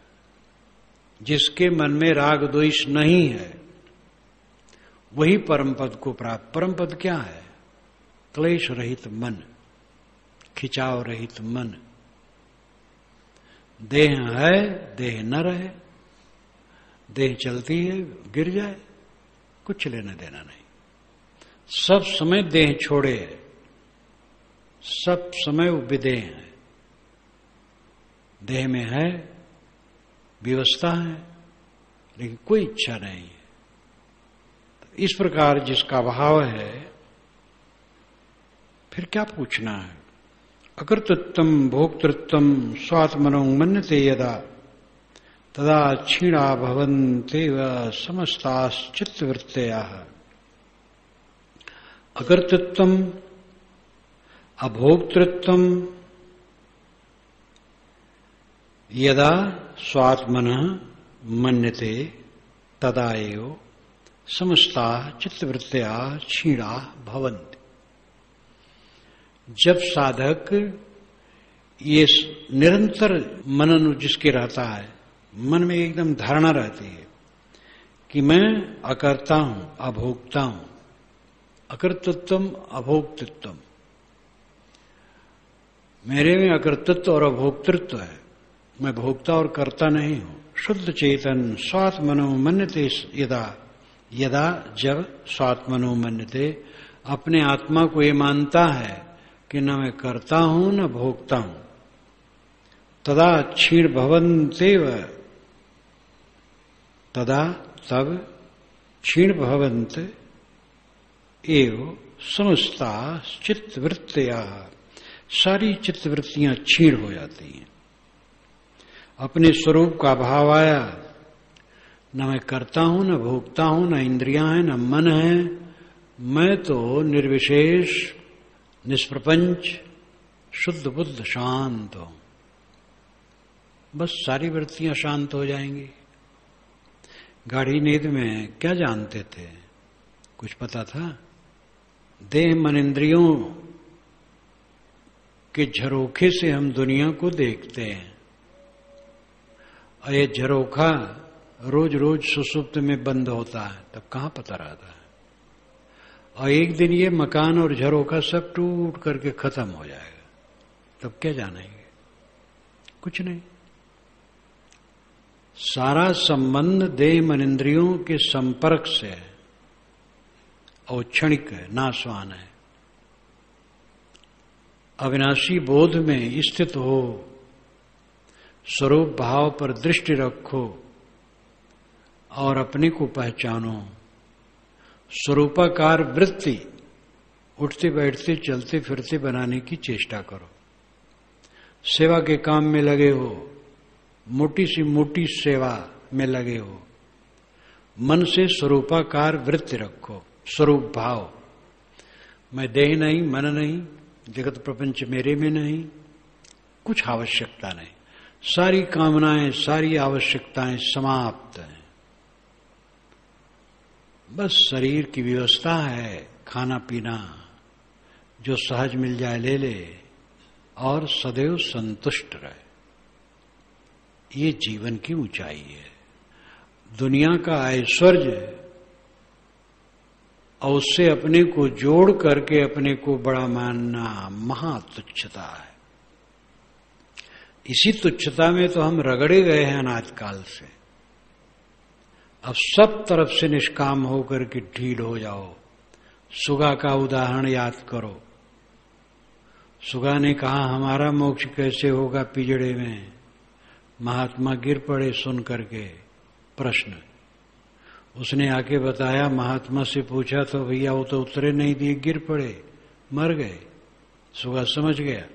जिसके मन में राग द्वेष नहीं है वही परम पद को प्राप्त। परम पद क्या है? क्लेश रहित मन, खिंचाव रहित मन। देह है, देह न रहे, देह चलती है, गिर जाए, कुछ लेना देना नहीं। सब समय देह छोड़े है, सब समय वो विदेह है। देह में है, व्यवस्था है, लेकिन कोई इच्छा नहीं है। तो इस प्रकार जिसका भाव है, फिर क्या पूछना है? अकर्तृत्वम भोक्तृत्वम स्वात्मनो मन्यते यदा तदा क्षीणा भवन्तेव समस्ताश्चित्तवृत्तयः। अकर्तृत्वम अभोक्तृत्वम यदा स्वात्मनः मन्यते तदा एव समस्ता चित्तवृत्तया क्षीणा भवन्ति। जब साधक ये निरंतर मनन जिसके रहता है, मन में एकदम धारणा रहती है कि मैं अकर्ता हूं, अभोक्ता हूं। अकर्तृत्वम अभोक्तृत्वम, मेरे में अकर्तृत्व और अभोक्तृत्व है, मैं भोक्ता और कर्ता नहीं हूं। शुद्ध चेतन स्वात्मनो मन्यते यदा, यदा जब स्वात्मनो मन्यते, अपने आत्मा को ये मानता है कि न मैं कर्ता हूं न भोक्ता हूं, तदा क्षीण भवन्तेव, तदा तब क्षीण भवन्त एव समस्ता चित्तवृत्तया, सारी चित्तवृत्तियां क्षीण हो जाती हैं। अपने स्वरूप का भाव आया, न मैं करता हूं न भोगता हूं, न इंद्रियां हैं न मन है, मैं तो निर्विशेष निष्प्रपंच शुद्ध बुद्ध शांत हूं। बस सारी वृत्तियां शांत हो जाएंगी। गाढ़ी नींद में क्या जानते थे? कुछ पता था? देह मन इंद्रियों के झरोखे से हम दुनिया को देखते हैं, और ये झरोखा रोज रोज सुसुप्त में बंद होता है, तब कहां पता रहता है। और एक दिन ये मकान और झरोखा सब टूट करके खत्म हो जाएगा, तब क्या जानेंगे? कुछ नहीं। सारा संबंध देह मन इंद्रियों के संपर्क से है और क्षणिक है, नाशवान है। अविनाशी बोध में स्थित हो, स्वरूप भाव पर दृष्टि रखो और अपने को पहचानो। स्वरूपाकार वृत्ति उठते बैठते चलते फिरते बनाने की चेष्टा करो। सेवा के काम में लगे हो, मोटी सी मोटी सेवा में लगे हो, मन से स्वरूपाकार वृत्ति रखो, स्वरूप भाव। मैं देह नहीं, मन नहीं, जगत प्रपंच मेरे में नहीं, कुछ आवश्यकता नहीं, सारी कामनाएं सारी आवश्यकताएं समाप्त हैं। बस शरीर की व्यवस्था है, खाना पीना जो सहज मिल जाए ले ले और सदैव संतुष्ट रहे। ये जीवन की ऊंचाई है। दुनिया का ऐश्वर्य और उससे अपने को जोड़ करके अपने को बड़ा मानना महातुच्छता है। इसी तुच्छता में तो हम रगड़े गए हैं अनादिकाल से। अब सब तरफ से निष्काम होकर के ढील हो जाओ। सुगा का उदाहरण याद करो। सुगा ने कहा हमारा मोक्ष कैसे होगा पिंजड़े में। महात्मा गिर पड़े सुन करके प्रश्न। उसने आके बताया, महात्मा से पूछा तो भैया वो तो उतरे नहीं दिए, गिर पड़े, मर गए। सुगा समझ गया,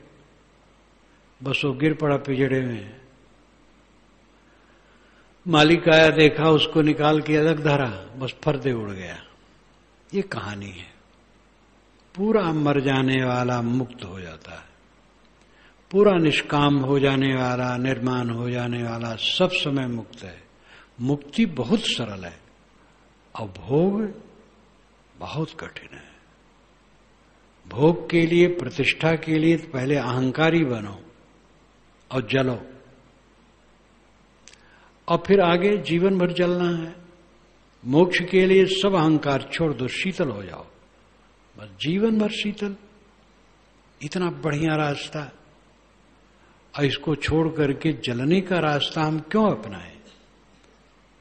बस वो गिर पड़ा पिंजड़े में। मालिक आया, देखा, उसको निकाल के अलग धरा, बस फर्दे उड़ गया। ये कहानी है। पूरा मर जाने वाला मुक्त हो जाता है, पूरा निष्काम हो जाने वाला, निर्माण हो जाने वाला सब समय मुक्त है। मुक्ति बहुत सरल है और भोग बहुत कठिन है। भोग के लिए, प्रतिष्ठा के लिए पहले अहंकारी बनो और जलो, और फिर आगे जीवन भर जलना है। मोक्ष के लिए सब अहंकार छोड़ दो, शीतल हो जाओ, बस जीवन भर शीतल। इतना बढ़िया रास्ता, और इसको छोड़ करके जलने का रास्ता हम क्यों अपनाएं?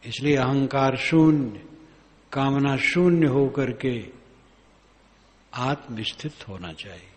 इसलिए अहंकार शून्य, कामना शून्य होकर के आत्मस्थित होना चाहिए।